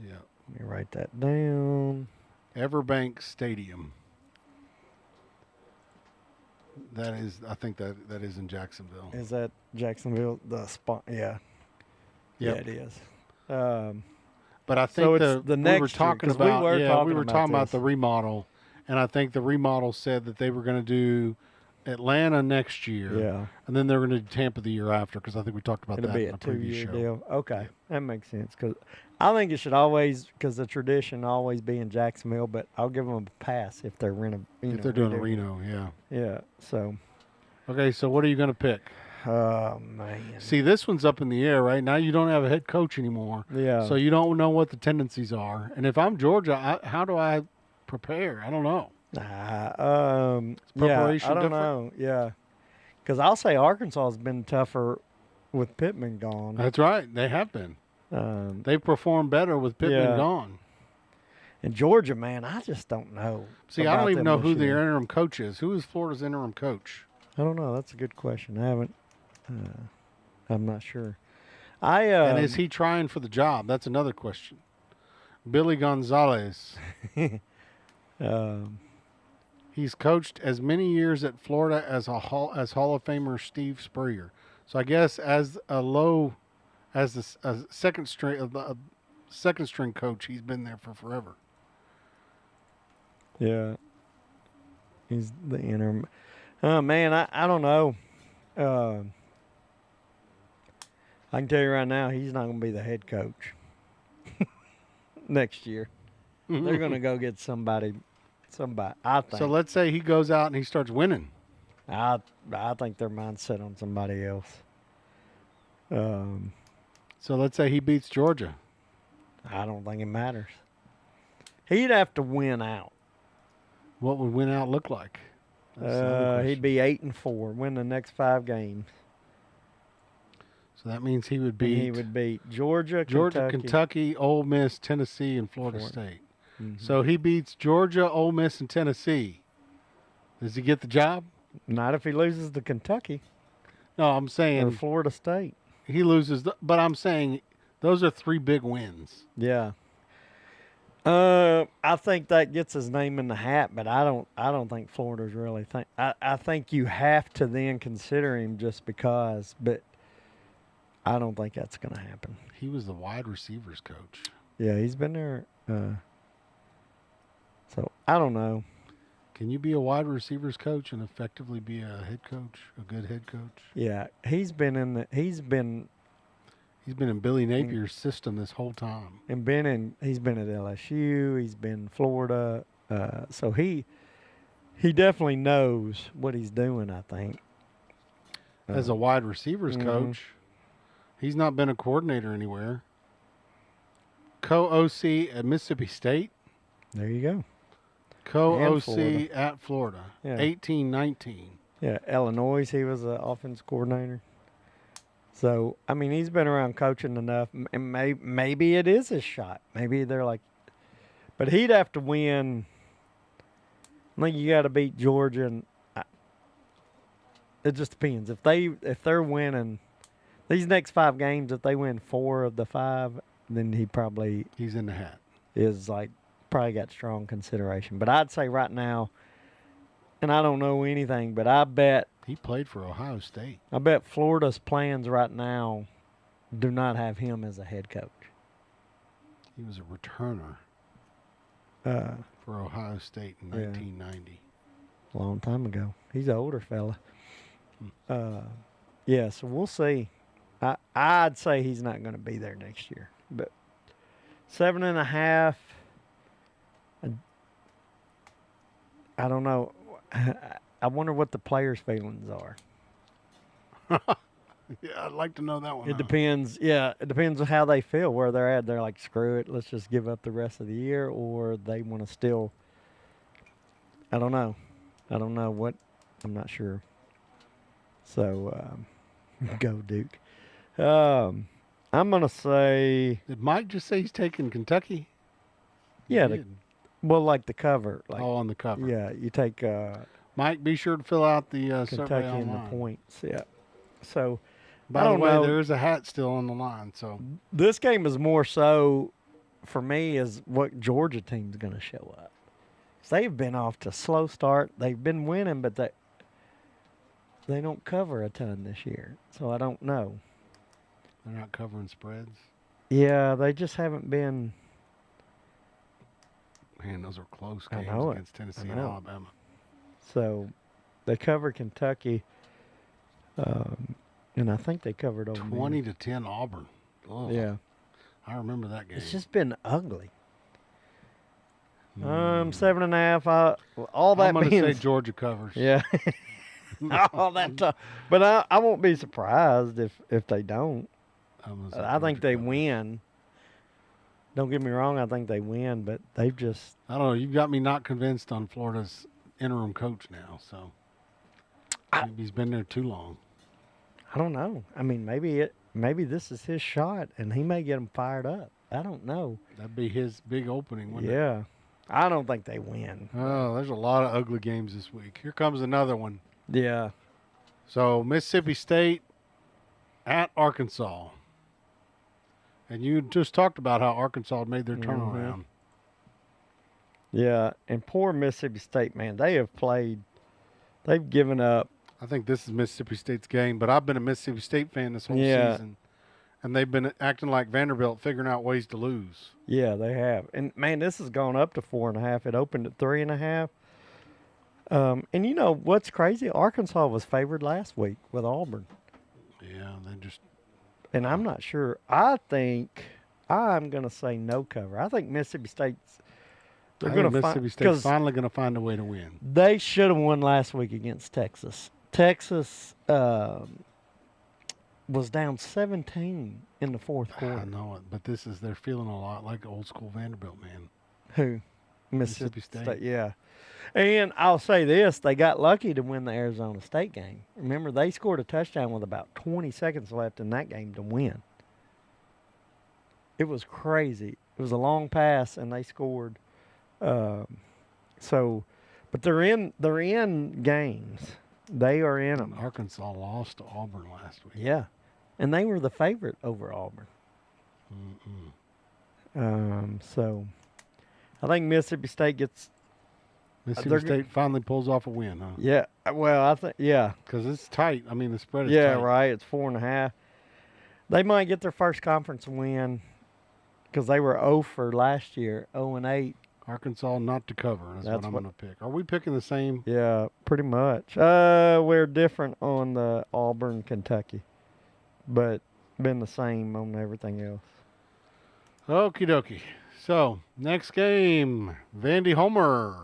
Yeah. Let me write that down. Everbank Stadium. That is, I think that is in Jacksonville. Is that Jacksonville? The spot? Yeah. Yeah, Yep. it is. But I think so it's the next we were talking year, 'cause about we were talking about this. the remodel, and I think the remodel said that they were going to do Atlanta next year, Yeah. and then they're going to do Tampa the year after, because I think we talked about It'll that be in a a previous 2-year show. deal. Okay, Yeah. that makes sense. Because I think it should always, because the tradition always be in Jacksonville, but I'll give them a pass if they're If they're doing a redoing. Reno, yeah. Yeah. So. Okay, so what are you going to pick? Oh man. See, this one's up in the air right now. You don't have a head coach anymore, Yeah. so you don't know what the tendencies are. And if I'm Georgia, how do I prepare? I don't know. preparation. preparation I don't different? know. Yeah. Because I'll say Arkansas has been tougher with Pittman gone. That's right. They have been. Um, They've performed better with Pittman Yeah. gone. and Georgia, man, I just don't know. See, I about don't even them know this who the year. interim coach is. Who is Florida's interim coach? I don't know. That's a good question. I haven't. I'm not sure. And is he trying for the job? That's another question. Billy Gonzalez. Um, He's coached as many years at Florida as Hall of Famer Steve Spurrier. So I guess as a second string coach, he's been there for forever. yeah. He's the interim. Man, I don't know. I can tell you right now, he's not going to be the head coach next year. They're going to go get somebody. I think. So let's say he goes out and he starts winning. I think their mind's set on somebody else. So let's say he beats Georgia. I don't think it matters. He'd have to win out. What would win out look like? That's another He'd question. be 8-4, win the next 5 games. So that means he would And beat he would beat Georgia, Kentucky, Ole Miss, Tennessee, and Florida State. Mhm. So he beats Georgia, Ole Miss, and Tennessee. Does he get the job? Not if he loses to Kentucky No, I'm or saying Florida State. he loses. But I'm saying those are 3 big wins. Yeah. I think that gets his name in the hat, but I don't think Florida's really think. I think you have to then consider him just because, but I don't think that's going to happen. He was the wide receivers coach. Yeah, he's been there. So I don't know. Can you be a wide receivers coach and effectively be a head coach, a good head coach? Yeah, he's been in Billy Napier's system this whole time. he's been at LSU. He's been in Florida. So he definitely knows what he's doing, I think. As a wide receivers Mhm. coach, he's not been a coordinator anywhere. Co-OC at Mississippi State. There you go. Co-OC Florida. at Florida. Yeah. 18-19. Yeah, Illinois, he was the offense coordinator. So, I mean, he's been around coaching enough, and maybe it is his shot. Maybe they're like, but he'd have to win. I think you got to beat Georgia, and it just depends. If they're winning these next 5 games, if they win 4 of the 5, then He's in the hat. is probably got strong consideration. But I'd say right now, and I don't know anything, but I bet He played for Ohio State. Florida's plans right now do not have him as a head coach. He was a returner for Ohio State in 1990. A long time ago. He's an older fella. Yeah, so we'll see. I'd say he's not going to be there next year. But 7.5, I don't know. I wonder what the players' feelings are. Yeah, I'd like to know that one. It depends. Yeah, it depends on how they feel, where they're at. They're like, screw it, let's just give up the rest of the year, or they want to still. I don't know. I don't know what. I'm not sure. So, go Duke. I'm gonna say, Did Mike just say he's taking Kentucky? yeah. He did. Well, like the cover. Like, On the cover. yeah, you take Mike, be sure to fill out the survey Kentucky online. and the points. Yeah. So, By I the don't way, know. there is a hat still on the line. So This game is more so for me is what Georgia team's going to show up. So they've been off to a slow start. They've been winning, but they don't cover a ton this year. So I don't know. they're not covering spreads. Yeah, they just haven't been. Man, those are close I games know it. against Tennessee I and know. Alabama. So they cover Kentucky, and I think they covered Ole Miss. 20-10 Auburn. Oh, Yeah, I remember that game. it's just been ugly. Hmm. 7.5. All that I'm going to means. say Georgia covers. Yeah. All that tough. But I won't be surprised if they don't. I'm gonna say I think Georgia they covers. win. Don't get me wrong. I think they win, but they've just. I don't know. You've got me not convinced on Florida's interim coach now. So maybe he's been there too long. I don't know. I mean, maybe this is his shot, and he may get them fired up. I don't know. That'd be his big opening, wouldn't it? Yeah. I don't think they win. Oh, there's a lot of ugly games this week. Here comes another one. Yeah. So Mississippi State at Arkansas. And you just talked about how Arkansas had made their turnaround. Yeah. And poor Mississippi State, man, they've given up. I think this is Mississippi State's game, but I've been a Mississippi State fan this whole Yeah. season. And they've been acting like Vanderbilt, figuring out ways to lose. Yeah, they have. And, man, this has gone up to 4.5. It opened at 3.5. And you know what's crazy? Arkansas was favored last week with Auburn. Yeah, they just. And I'm not sure. I think I'm going to say no cover. I think Mississippi State's. They're I going think to Mississippi State's finally going to find a way to win. They should have won last week against Texas. Texas was down 17 in the fourth quarter. I know it, but they're feeling a lot like old school Vanderbilt, man. Who? Mississippi State. Yeah. And I'll say this, they got lucky to win the Arizona State game. Remember, they scored a touchdown with about 20 seconds left in that game to win. It was crazy. It was a long pass, and they scored. But they're in games. They are in them. Arkansas lost to Auburn last week. Yeah. And they were the favorite over Auburn. So I think Mississippi State gets. Mississippi State finally pulls off a win, huh? Yeah. Well, I think, yeah. Because it's tight. I mean, the spread is Yeah, tight. right. It's 4.5. They might get their first conference win because they were 0 for last year, 0-8. Arkansas not to cover. That's what I'm going to pick. Are we picking the same? Yeah, pretty much. We're different on the Auburn, Kentucky, but been the same on everything else. Okie dokie. So, next game, Vandy Homer.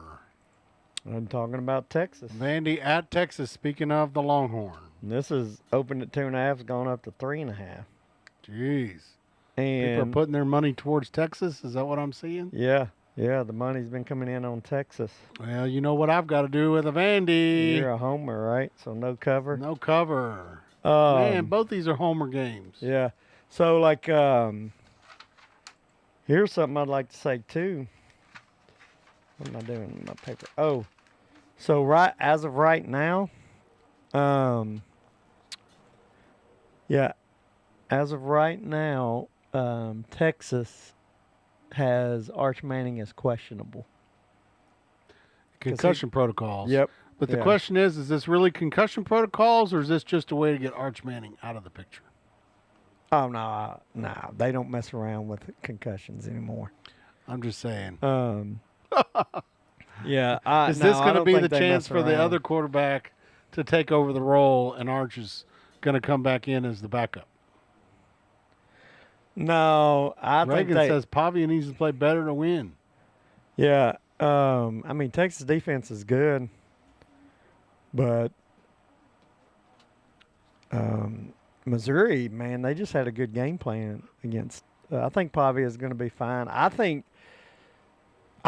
I'm talking about Texas. Vandy at Texas, speaking of the Longhorn. And this is opened at 2.5, it's gone up to 3.5. Jeez. And People are putting their money towards Texas? Is that what I'm seeing? yeah, the money's been coming in on Texas. Well, you know what I've got to do with a Vandy. You're a homer, right? So no cover. No cover. Man, both these are Homer games. Yeah. So, like, here's something I'd like to say, too. What am I doing in my paper? Oh, so as of right now, as of right now, Texas has Arch Manning as questionable. Concussion protocols. Yep. But the question is this really concussion protocols, or is this just a way to get Arch Manning out of the picture? Oh, no, they don't mess around with concussions anymore. I'm just saying. Yeah. Is this going to be the chance for the other quarterback to take over the role, and Arch is going to come back in as the backup? No, I think Reagan says Pavia needs to play better to win. Yeah. I mean, Texas defense is good, but Missouri, man, they just had a good game plan against. I think Pavia is going to be fine. I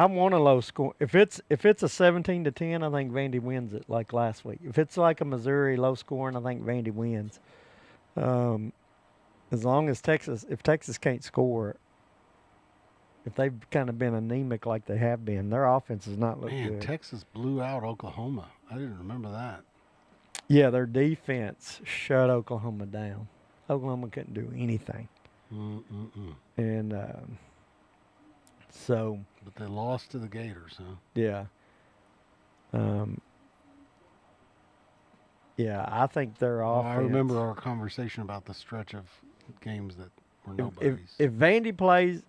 want a low score. If it's a 17-10, I think Vandy wins it like last week. If it's like a Missouri low scoring, I think Vandy wins. As long as if Texas can't score, if they've kind of been anemic like they have been, their offense has not looked good. Texas blew out Oklahoma. I didn't remember that. Yeah, their defense shut Oklahoma down. Oklahoma couldn't do anything. And so. But they lost to the Gators, huh? Yeah. Yeah, I think their offense. I remember our conversation about the stretch of games that were nobody's. If Vandy plays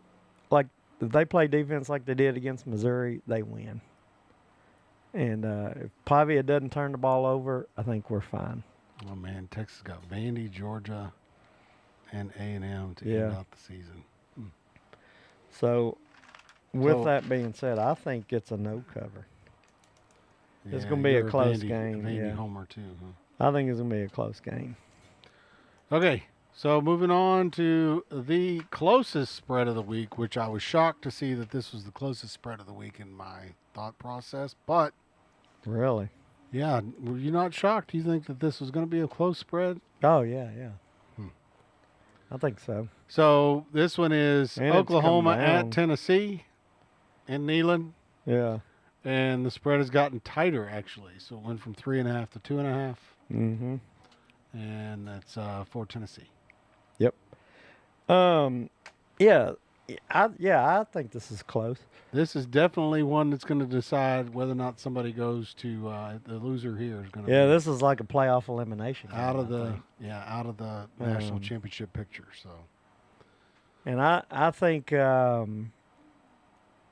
like if they play defense like they did against Missouri, they win. And if Pavia doesn't turn the ball over, I think we're fine. Oh man, Texas got Vandy, Georgia, and A&M to end out the season. So, with that being said, I think it's a no cover. Yeah, it's going to be a close game. Vandy homer too, huh? I think it's going to be a close game. Okay, so moving on to the closest spread of the week, which I was shocked to see that this was the closest spread of the week in my thought process. But really, yeah, were you not shocked? Do you think that this was going to be a close spread? Oh yeah. I think so. So this one is And Oklahoma at Tennessee in Neyland. Yeah. And the spread has gotten tighter, actually. So it went from 3.5 to 2.5. Mm-hmm. And that's for Tennessee. Yep. Yeah. I think this is close. This is definitely one that's going to decide whether or not somebody goes to the loser here is going to. Yeah, this is like a playoff elimination out of the national championship picture. So. And I think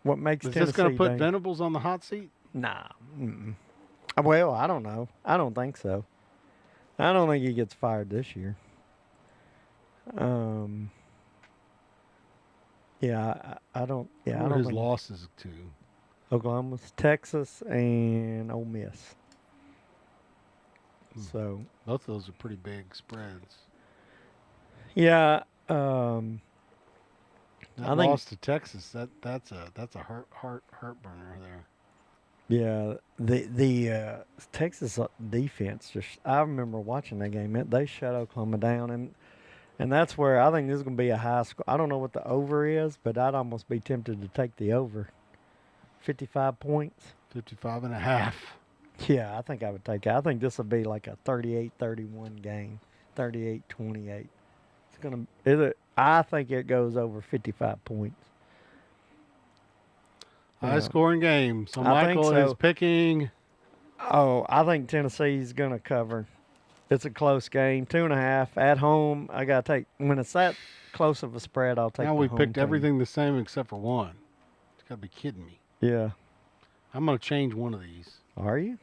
what makes is Tennessee this going to put Venables on the hot seat? Nah. Mm-mm. Well, I don't know. I don't think so. I don't think he gets fired this year. Yeah, I don't. Yeah, I don't. His losses to Oklahoma's, Texas, and Ole Miss. So both of those are pretty big spreads. Yeah. I think loss to Texas. That's a heart burner there. Yeah, the Texas defense just. I remember watching that game. They shut Oklahoma down, and that's where I think this is going to be a high score. I don't know what the over is, but I'd almost be tempted to take the over. 55 points. 55.5. Yeah, I think I would take it. I think this will be like a 38-31 game, 38-28. It's gonna. I think it goes over 55 points. High scoring game. So Michael is picking. Oh, I think Tennessee's going to cover. It's a close game. 2.5 at home. I got to take, when it's that close of a spread, I'll take now the we home picked team. Everything the same except for one. You got to be kidding me. Yeah. I'm going to change one of these. Are you?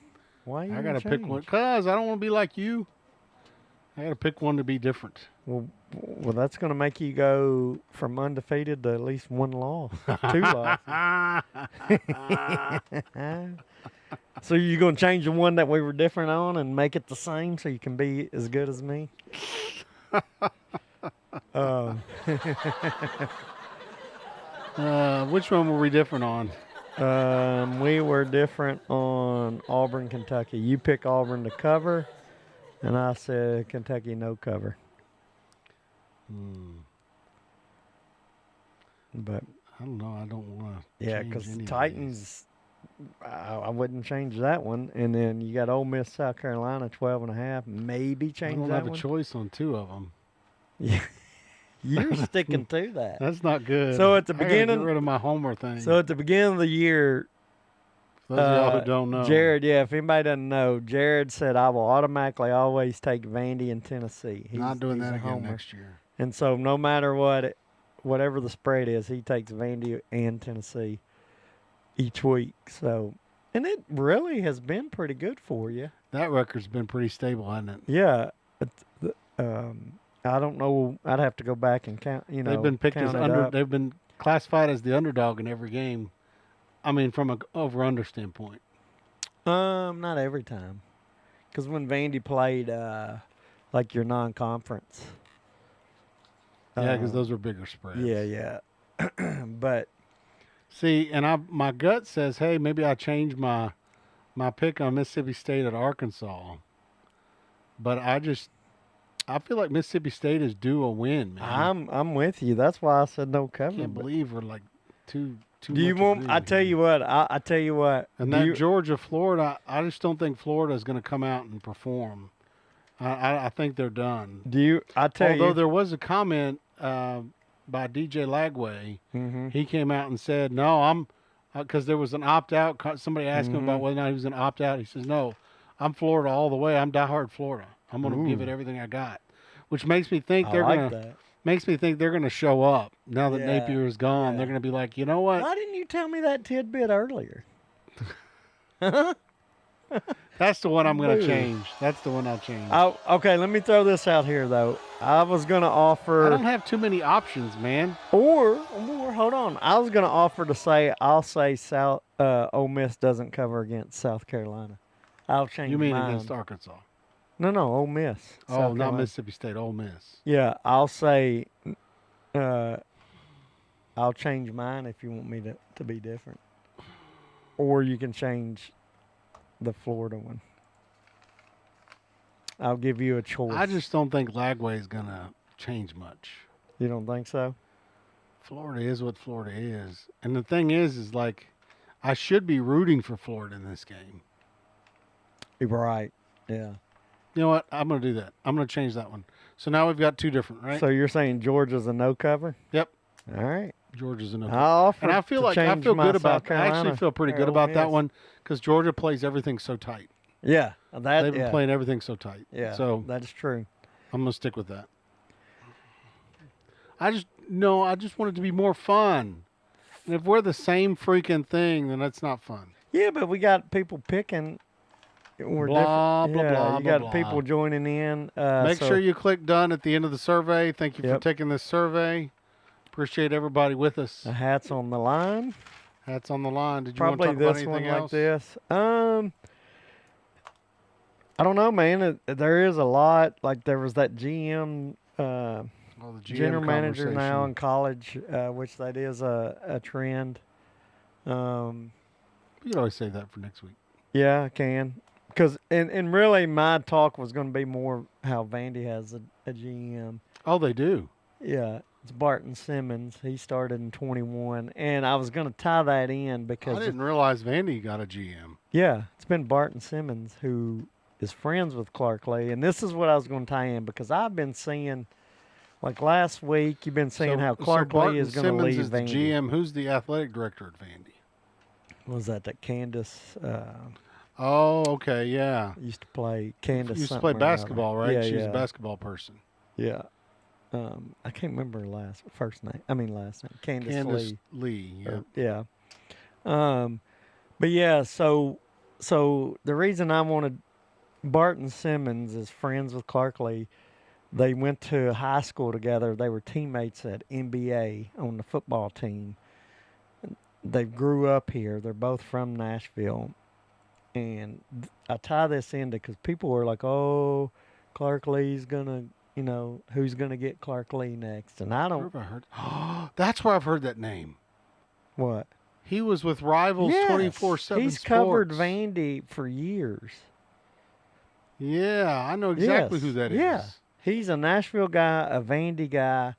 Why are you I got to pick one. Because I don't want to be like you. I got to pick one to be different. Well, that's going to make you go from undefeated to at least one loss, 2 losses. So you're going to change the one that we were different on and make it the same so you can be as good as me? Which one were we different on? We were different on Auburn, Kentucky. You pick Auburn to cover, and I said Kentucky no cover. But I don't know. I don't want to. Yeah, because Titans, I wouldn't change that one. And then you got Ole Miss, South Carolina, 12.5. Maybe change that one. I don't have a choice on 2 of them. Yeah, you're sticking to that. That's not good. So at the beginning, get rid of my homer thing. So at the beginning of the year, for those of y'all who don't know, Jrod, if anybody doesn't know, Jrod said I will automatically always take Vandy and Tennessee. He's not doing that again next year. And so no matter whatever the spread is, he takes Vandy and Tennessee each week. So, and it really has been pretty good for you. That record's been pretty stable, hasn't it? Yeah. I don't know. I'd have to go back and count. They've been picked as They've been classified as the underdog in every game. I mean, from an over/under standpoint. Not every time, because when Vandy played, like your non-conference. Yeah, because those are bigger spreads. Yeah. But see, and my gut says, hey, maybe I change my pick on Mississippi State at Arkansas. But I feel like Mississippi State is due a win, man. I'm with you. That's why I said no cover. I can't believe we're like too. Do you want? I tell you what. I tell you what. And that Georgia, Florida, I just don't think Florida is going to come out and perform. I think they're done. Although there was a comment by DJ Lagway, he came out and said, "No, I'm," because there was an opt-out. Somebody asked him about whether or not he was going to opt out. He says, "No, I'm Florida all the way. I'm diehard Florida. I'm going to give it everything I got," which makes me think they're going to show up now that Napier is gone. Yeah. They're going to be like, you know what? Why didn't you tell me that tidbit earlier? That's the one I'm going to change. That's the one I'll change. Okay, let me throw this out here, though. I was going to offer... I don't have too many options, man. Or hold on. I was going to offer to say, I'll say Ole Miss doesn't cover against South Carolina. I'll change You mean mine. Against Arkansas? No, Ole Miss. Oh, not Mississippi State, Ole Miss. Yeah, I'll say... I'll change mine if you want me to be different. Or you can change the Florida one. I'll give you a choice. I just don't think Lagway is going to change much. You don't think so? Florida is what Florida is. And the thing is like, I should be rooting for Florida in this game. Right, yeah. You know what? I'm going to do that. I'm going to change that one. So now we've got two different, right? So you're saying Georgia's a no cover? Yep. All right. Georgia's a no cover. And I feel good about. I actually feel pretty good about that one because Georgia plays everything so tight. Yeah, they've been playing everything so tight. Yeah, so that is true. I'm gonna stick with that. I just want it to be more fun. And if we're the same freaking thing, then that's not fun. Yeah, but we got people picking. We're blah, different. blah, blah, you got blah, people joining in. Make sure you click done at the end of the survey. Thank you for taking this survey. Appreciate everybody with us. The hat's on the line. Hats on the line. Did you Probably want to talk about this anything one else? Like this. I don't know, man. There is a lot. Like there was that GM, the GM general manager now in college, which that is a trend. You could always save that for next week. Yeah, I can. Because and really my talk was going to be more how Vandy has a GM. Oh, they do? Yeah. It's Barton Simmons. He started in 21. And I was going to tie that in because... I didn't realize Vandy got a GM. Yeah. It's been Barton Simmons who is friends with Clark Lee. And this is what I was going to tie in because I've been seeing, like last week, you've been seeing how Clark Lee is going to leave Simmons is Vandy. The GM. Who's the athletic director at Vandy? Was that Candace... oh, okay, yeah. Used to play Candace. Used to play basketball, right? Yeah, She was a basketball person. Yeah. I can't remember her last name. Candace Lee. Yeah. But yeah, so the reason I wanted Barton Simmons is friends with Clark Lee. They went to high school together. They were teammates at NBA on the football team. They grew up here. They're both from Nashville. And I tie this into because people were like, oh, Clark Lee's going to, who's going to get Clark Lee next? And I don't. Where have I heard? That's where I've heard that name. What? He was with Rivals 24/7 He's covered Vandy for years. Yeah, I know exactly who that is. Yeah. He's a Nashville guy, a Vandy guy.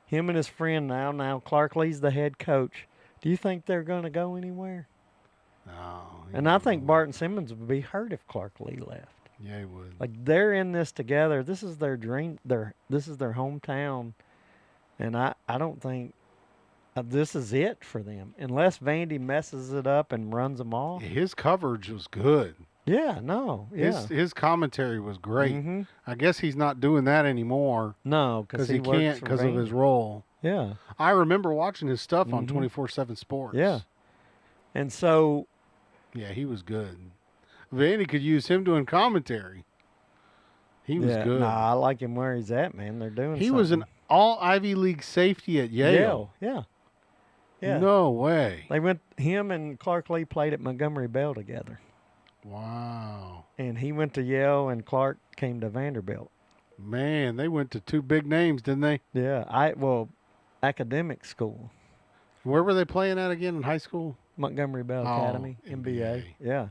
Him and his friend now Clark Lee's the head coach. Do you think they're going to go anywhere? No. And I think Barton Simmons would be hurt if Clark Lee left. Yeah, he would. Like they're in this together. This is their dream. This is their hometown, and I don't think this is it for them unless Vandy messes it up and runs them off. His coverage was good. Yeah, no, yeah. His commentary was great. Mm-hmm. I guess he's not doing that anymore. No, because he can't because of his role. Yeah, I remember watching his stuff on 24/7 Sports. Yeah, and so. Yeah, he was good. Vandy could use him doing commentary. He was good. Nah, I like him where he's at, man. They're doing He something. was an all Ivy League safety at Yale. Yeah. No way. Him and Clark Lee played at Montgomery Bell together. Wow. And he went to Yale and Clark came to Vanderbilt. Man, they went to two big names, didn't they? Yeah, academic school, Where were they playing at again in high school? Montgomery Bell Oh, Academy, MBA. MBA. Yeah,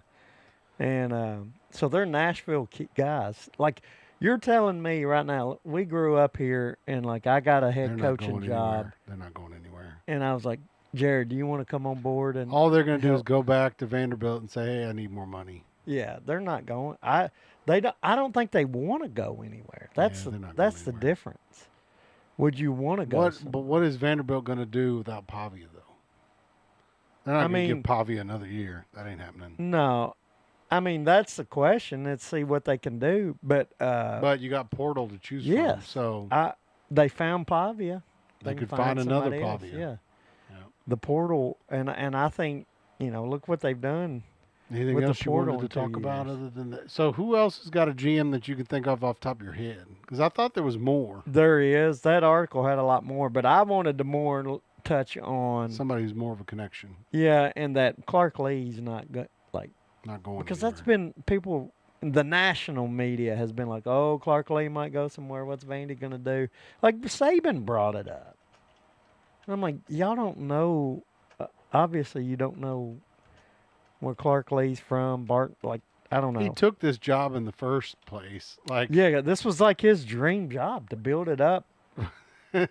and so they're Nashville guys. Like you're telling me right now, we grew up here, and like I got a head They're not coaching going job, anywhere. They're not going anywhere. and I was like, Jared, do you want to come on board? And All they're going to do is help? go back to Vanderbilt and say, "Hey, I need more money." Yeah, they're not going. I don't think they want to go anywhere. That's Yeah, they're not that's going the anywhere. difference. Would you want to go? But what is Vanderbilt going to do without Pavia, though? They're not going to give Pavia another year. That ain't happening. No, I mean that's the question. Let's see what they can do. But you got Portal to choose yes, from, so they found Pavia. they can could find another somebody else, Pavia. Yeah, Yeah. the portal, and I think look what they've done. Anything with the else you wanted portal to in 2 talk about years. other than that? So who else has got a GM that you can think of off the top of your head? Because I thought there was more. There is. That article had a lot more, but I wanted to more touch on Somebody who's more of a connection. Yeah, and that Clark Lee's not Not going because anywhere. that's been people. The national media has been like, "Oh, Clark Lee might go somewhere. What's Vandy gonna do?" Like Saban brought it up, and I'm like, "Y'all don't know. Obviously, you don't know where Clark Lee's from. Bart, like, I don't know. He took this job in the first place. Like, Yeah, this was like his dream job to build it up.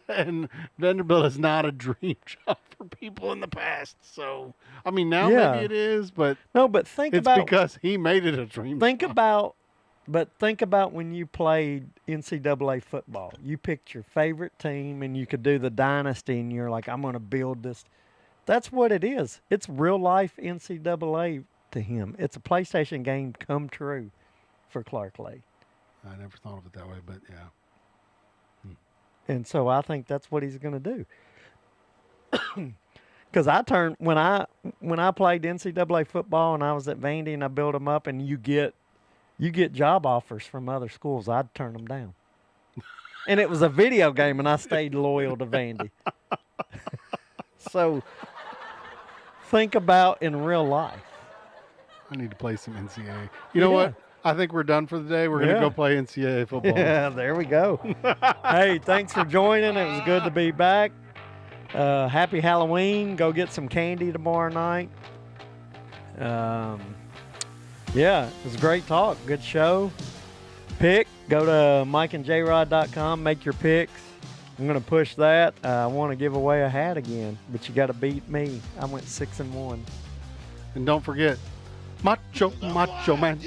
and Vanderbilt is not a dream job for people in the past. So, I mean, now Yeah. maybe it is, but No, but think it's about because he made it a dream think job. think about when you played NCAA football. You picked your favorite team, and you could do the dynasty, and you're like, I'm going to build this. That's what it is. It's real life NCAA to him. It's a PlayStation game come true for Clark Lee. I never thought of it that way, but yeah. And so I think that's what he's going to do. Because when I played NCAA football and I was at Vandy and I built them up, and you get job offers from other schools, I'd turn them down. And it was a video game, and I stayed loyal to Vandy. So think about in real life. I need to play some NCAA. You know Yeah. what? I think we're done for the day. We're going to Yeah. go play NCAA football. Yeah, there we go. Hey, thanks for joining. It was good to be back. Happy Halloween. Go get some candy tomorrow night. Yeah, it was a great talk. Good show. Pick. Go to mikeandjrod.com. Make your picks. I'm going to push that. I want to give away a hat again, but you got to beat me. I went 6-1. And don't forget, Macho Man.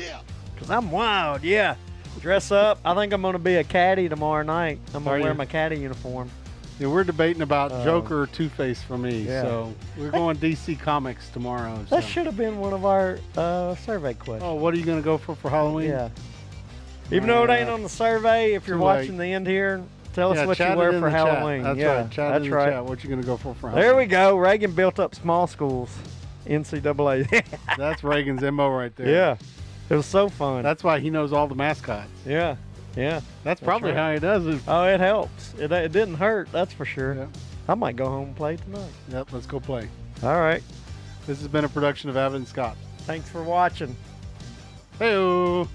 Because I'm wild, yeah. Dress up. I think I'm going to be a caddy tomorrow night. I'm going Are to wear you? my caddy uniform. Yeah, we're debating about Joker or Two-Face for me. Yeah. So we're going DC Comics tomorrow. That so. should have been one of our survey questions. Oh, what are you going to go for Halloween? Yeah. Even though it ain't on the survey, if you're Too watching late. the end here, tell us Yeah, what you chat it wear in for the chat. Halloween. That's yeah, right. Chat that's in the right. chat. What you going to go for Halloween? There we go. Reagan built up small schools. NCAA. That's Reagan's MO right there. Yeah. It was so fun. That's why he knows all the mascots. yeah. Yeah. That's probably right. how he does it. Oh, it helps. It didn't hurt, that's for sure. Yep. I might go home and play tonight. Yep, let's go play. All right. This has been a production of Abbott and Scott. Thanks for watching. Hey-o.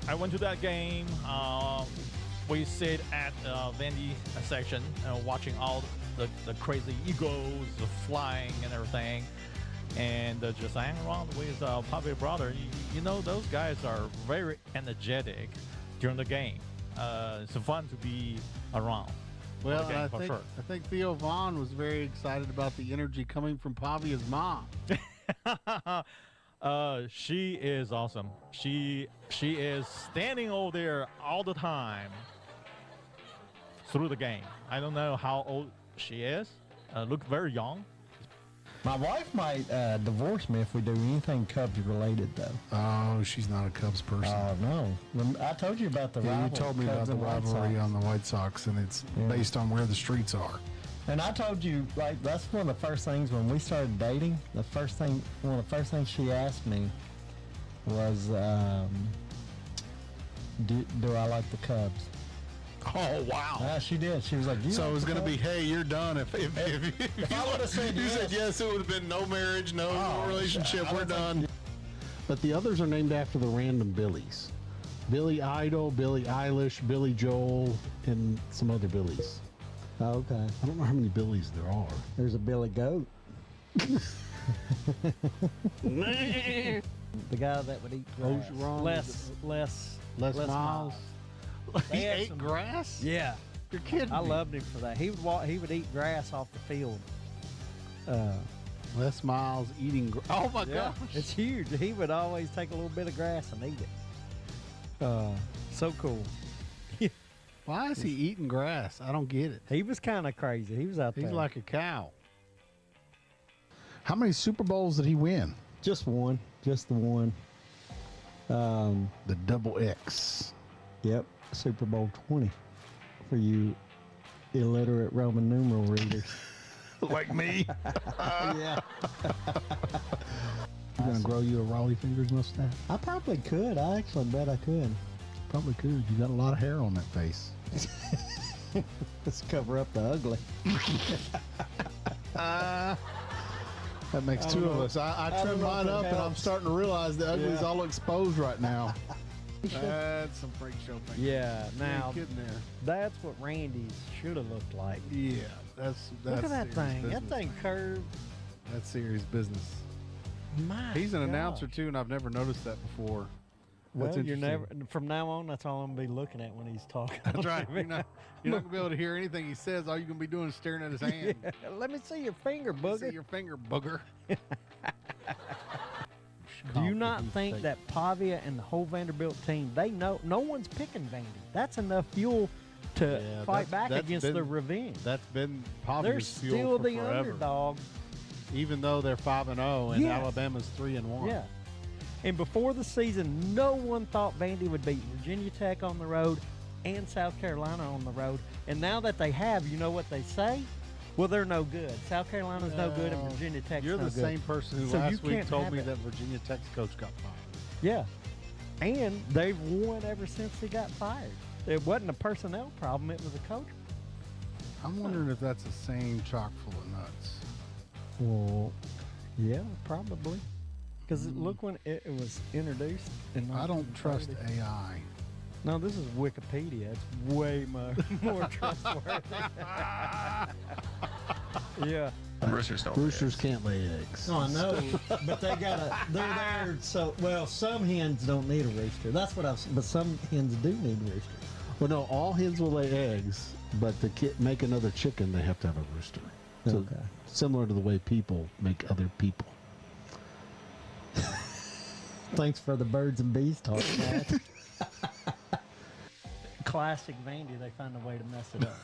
I went to that game. We sit at Vandy section, watching all the crazy eagles flying and everything, and just hang around with Pavi's brother. You know, those guys are very energetic during the game. It's fun to be around. Well, Okay, for sure. I think Theo Vaughn was very excited about the energy coming from Pavia's mom. She is awesome. She is standing over there all the time through the game. I don't know how old she is. Look very young. My wife might divorce me if we do anything Cubs related, though. Oh, she's not a Cubs person. Oh, no. I told you about the Yeah, you told me about the rivalry on the White Sox, and it's based on where the streets are. And I told you, like, that's one of the first things when we started dating. One of the first things she asked me was, do I like the Cubs? Oh, wow. She did. She was like, so it was going to be, hey, you're done. If I would have said you yes. said yes, it would have been no marriage, no relationship. We're done. But the others are named after the random Billies. Billy Idol, Billie Eilish, Billy Joel, and some other Billies. Oh, okay. I don't know how many Billies there are. There's a Billy Goat. The guy that would eat grass. Less Miles. He ate grass? Yeah. You're kidding I me. loved him for that. He would eat grass off the field. Les Miles eating. Oh, my gosh. It's huge. He would always take a little bit of grass and eat it. So cool. Why is he eating grass? I don't get it. He was kind of crazy. He was out there. He's like a cow. How many Super Bowls did he win? Just one. Just the one. The double X. Yep. Super Bowl 20 for you illiterate Roman numeral readers. Like me? Yeah. You gonna grow you a Raleigh Fingers mustache? I probably could. I actually bet I could. Probably could. You got a lot of hair on that face. Let's cover up the ugly. That makes two of us. I trimmed mine up, and I'm starting to realize the ugly's all exposed right now. That's some freak show thing. Yeah, now kidding there. that's what Randy's should have looked like. Yeah, that's Look at that serious thing. That business. thing curved. That's serious business. My He's an gosh. announcer too, and I've never noticed that before. That's Well, you're never. interesting. From now on, that's all I'm gonna be looking at when he's talking. That's right. You're not gonna be able to hear anything he says. All you're gonna be doing is staring at his hand. Yeah, let me see your finger, See booger. your finger, booger. Do you not think that Pavia and the whole Vanderbilt team, they know no one's picking Vandy? That's enough fuel to Yeah, fight back that's against been- the revenge. That's been They're Pavia's still fuel for the forever. underdog. Even though they're 5-0 and Yes. Alabama's 3-1. Yeah. And before the season, no one thought Vandy would beat Virginia Tech on the road and South Carolina on the road. And now that they have, you know what they say? Well, they're no good. South Carolina's no good, and Virginia Tech's You're no the good. same person who So you last week can't told have me it. that Virginia Tech's coach got fired. Yeah. And they've won ever since he got fired. It wasn't a personnel problem, it was a coach. I'm wondering if that's the same chock full of nuts. Well, yeah, probably. Because look when it was introduced. I don't trust 1930. AI. No, this is Wikipedia. It's way more trustworthy. Yeah. Roosters don't. Roosters can't lay eggs. Oh, I know, but they're there. So, well, some hens don't need a rooster. That's what but some hens do need roosters. Well, no, all hens will lay eggs, but to make another chicken, they have to have a rooster. So Okay. similar to the way people make other people. Thanks for the birds and bees talk, Matt. Classic Vandy, they find a way to mess it up.